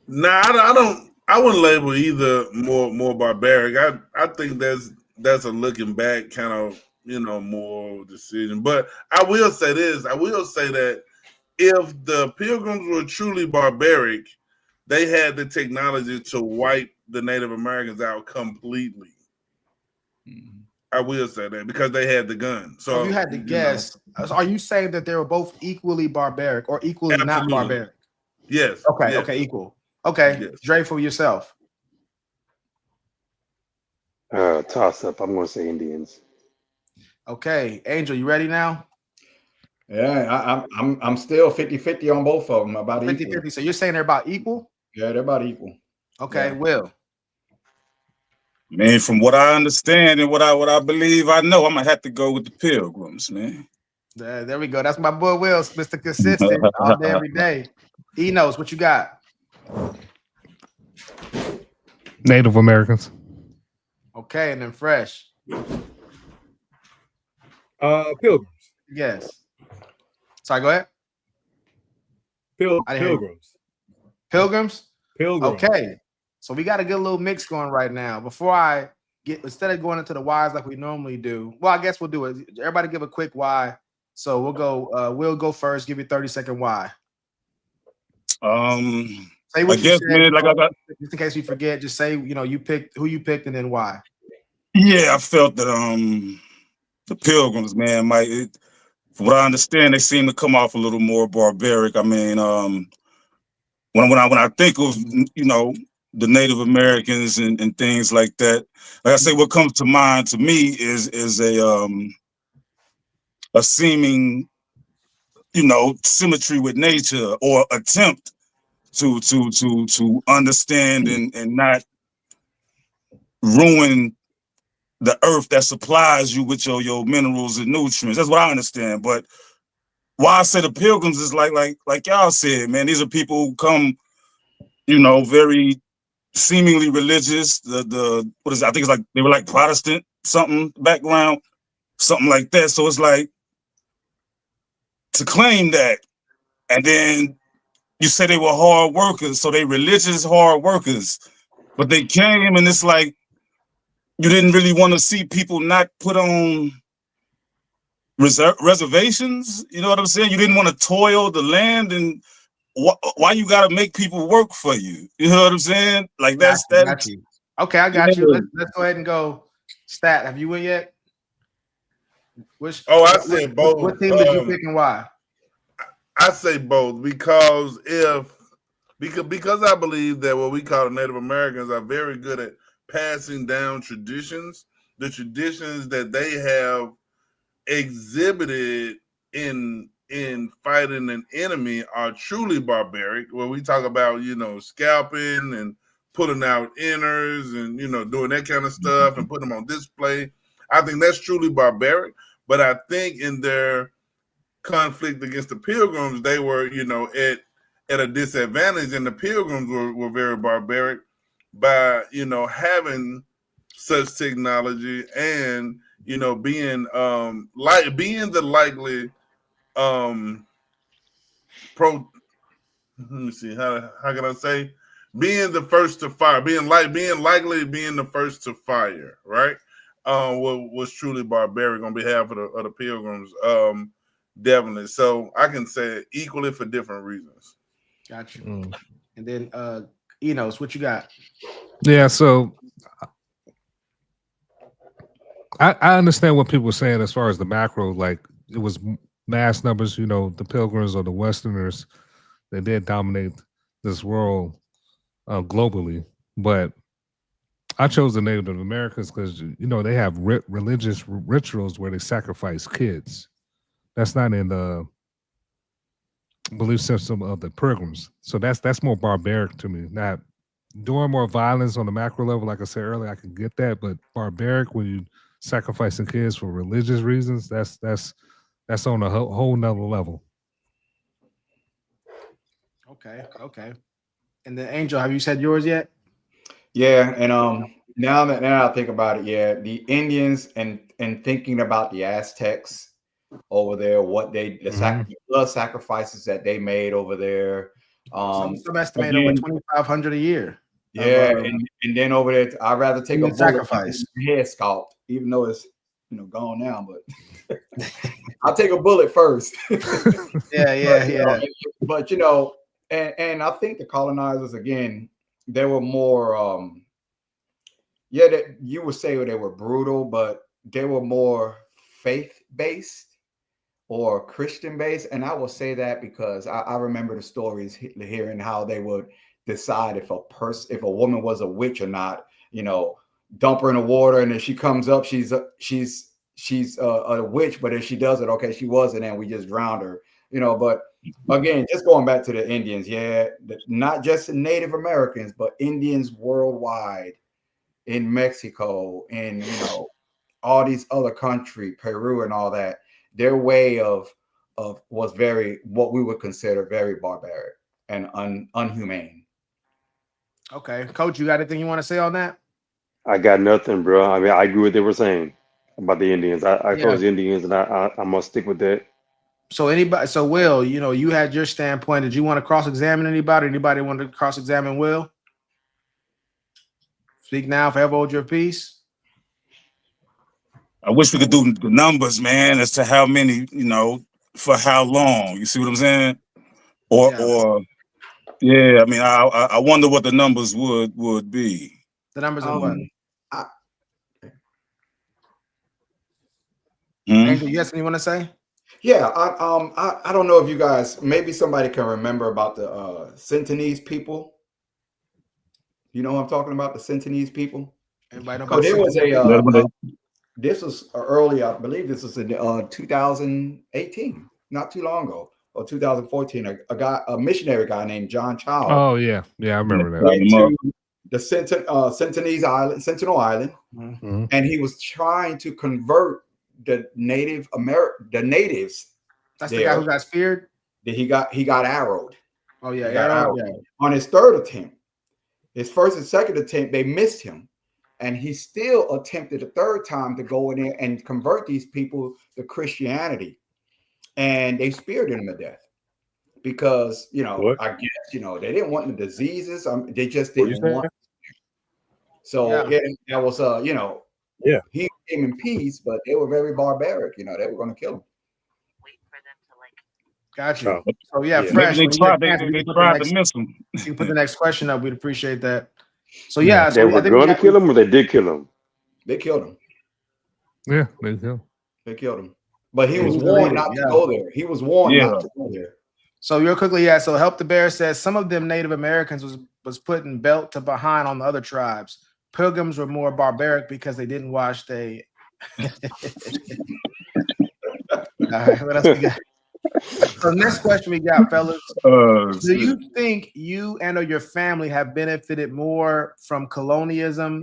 Nah, I wouldn't label either more barbaric. I think that's a looking back kind of more decision. But I will say this. I will say that if the Pilgrims were truly barbaric, they had the technology to wipe the Native Americans out completely. I will say that because they had the gun. So if you had to guess, are you saying that they were both equally barbaric or equally not barbaric? Yes. Okay. Yes. Okay. Equal. Okay. Yes. Dre, for yourself. Toss up. I'm going to say Indians. Okay. Angel, you ready now? Yeah, I'm still 50-50 on both of them, about 50-50. equal. So you're saying they're about equal? Yeah, they're about equal. Okay, Yeah. Will. Man, from what I understand and what I believe I know, I'm gonna have to go with the Pilgrims, man. There we go. That's my boy Will, Mr. Consistent, all day, every day. Enos, what you got? Native Americans. Okay, and then Fresh. Pilgrims. Yes. Sorry, go ahead. Pilgrims. Pilgrims? Pilgrims. Okay. So we got a good little mix going right now. Before I get, instead of going into the whys like we normally do, well, I guess we'll do it. Everybody give a quick why. So we'll go first, give you 30-second why. Say what I you guess, said, man, like I got, just in case we forget, just say, you picked who you picked and then why. yeah, I felt that the Pilgrims, man, from what I understand, they seem to come off a little more barbaric. I mean, when I think of the Native Americans and things like that, like I say, what comes to mind to me is a seeming symmetry with nature, or attempt to understand and not ruin the earth that supplies you with your minerals and nutrients. That's what I understand. But why I say the Pilgrims is like y'all said, man, these are people who come, very seemingly religious. The what is it? I think it's like they were like Protestant something background, something like that. So it's like, to claim that, and then you say they were hard workers, so they religious hard workers, but they came and it's like you didn't really want to see people not put on reservations. You know what I'm saying? You didn't want to toil the land, and why you got to make people work for you? You know what I'm saying? Like that's Got you. Okay, I got you. Let's go ahead and go. Stat, have you went yet? I said both. What team did you pick and why? I say both because because I believe that what we call Native Americans are very good at passing down traditions, the traditions that they have exhibited in fighting an enemy are truly barbaric. When we talk about scalping and pulling out inners and doing that kind of stuff and putting them on display, I think that's truly barbaric. But I think in their conflict against the Pilgrims, they were at a disadvantage, and the Pilgrims were very barbaric by having such technology and being being the likely pro. Let me see, how can I say, being the first to fire, being likely being the first to fire, right? Was truly barbaric on behalf of the Pilgrims. Definitely. So I can say it equally for different reasons. Got you. And then Enos, what you got? Yeah, so I understand what people are saying as far as the macro, like it was mass numbers, the Pilgrims or the Westerners, they did dominate this world globally. But I chose the Native Americans because, they have religious rituals where they sacrifice kids. That's not in the belief system of the Pilgrims. So that's more barbaric to me. Not doing more violence on the macro level, like I said earlier, I can get that, but barbaric when you sacrificing kids for religious reasons, that's on a whole nother level. Okay. And then Angel, have you said yours yet? Yeah, and now I think about it, yeah, the Indians and thinking about the Aztecs over there, what the blood sacrifices that they made over there. Some estimate over 2,500 a year. Yeah, and then over there, I'd rather take a bullet sacrifice head sculpt, even though it's gone now, but I'll take a bullet first. Yeah. But and I think the colonizers, again, they were more that you would say they were brutal, but they were more faith-based or Christian-based. And I will say that because I remember the stories, hearing how they would decide if a woman was a witch or not, dump her in the water, and if she comes up, she's she's a witch, but if she does it, okay, she wasn't, and we just drowned her, you know. But again, just going back to the Indians, yeah, not just Native Americans, but Indians worldwide, in Mexico, in, you know, all these other countries, Peru and all that, their way of was very, what we would consider very barbaric and unhumane. Okay, Coach, you got anything you want to say on that? I got nothing, bro. I mean, I agree with what they were saying about the Indians. I Yeah. chose the Indians, and I must stick with that. So anybody, so Will, you know, you had your standpoint. Did you want to cross-examine anybody? Anybody want to cross-examine Will? Speak now, forever hold your peace. I wish we could do the numbers, man, as to how many, you know, for how long. You see what I'm saying? Or yeah, I mean, I wonder what the numbers would be. The numbers of what? Angel, you have something you want to say? Yeah, I don't know if you guys, maybe somebody can remember about the Sentinese people. You know what I'm talking about, the Sentinese people? Everybody know So about there was Yeah, this was early, I believe this was in 2018, not too long ago, or 2014. A missionary guy named John Child Oh yeah, I remember that. went to the Sentinel Island, Mhm. and he was trying to convert the natives. That's the guy who got speared. That he got arrowed. Oh yeah, He got arrowed. arrowed. On his third attempt. His first and second attempt, they missed him. And he still attempted a third time to go in there and convert these people to Christianity. And they speared him to death because, you know, I guess, you know, they didn't want the diseases. They just didn't want. So yeah, that was, you know, he came in peace, but they were very barbaric. You know, they were going to kill him. Got you. So yeah, Fresh. Maybe they tried to miss him. You can put the next question up. We'd appreciate that. So yeah, They were going to kill him, or they did kill him. They killed him. Yeah, they killed him. They killed him. But he was warned not to go there. He was warned not to go there. So real quickly, yeah. So Help the Bear says some of them Native Americans was putting belt to behind on the other tribes. Pilgrims were more barbaric because they didn't wash they. All right, what else we got? So next question we got, fellas. Do you think you and or your family have benefited more from colonialism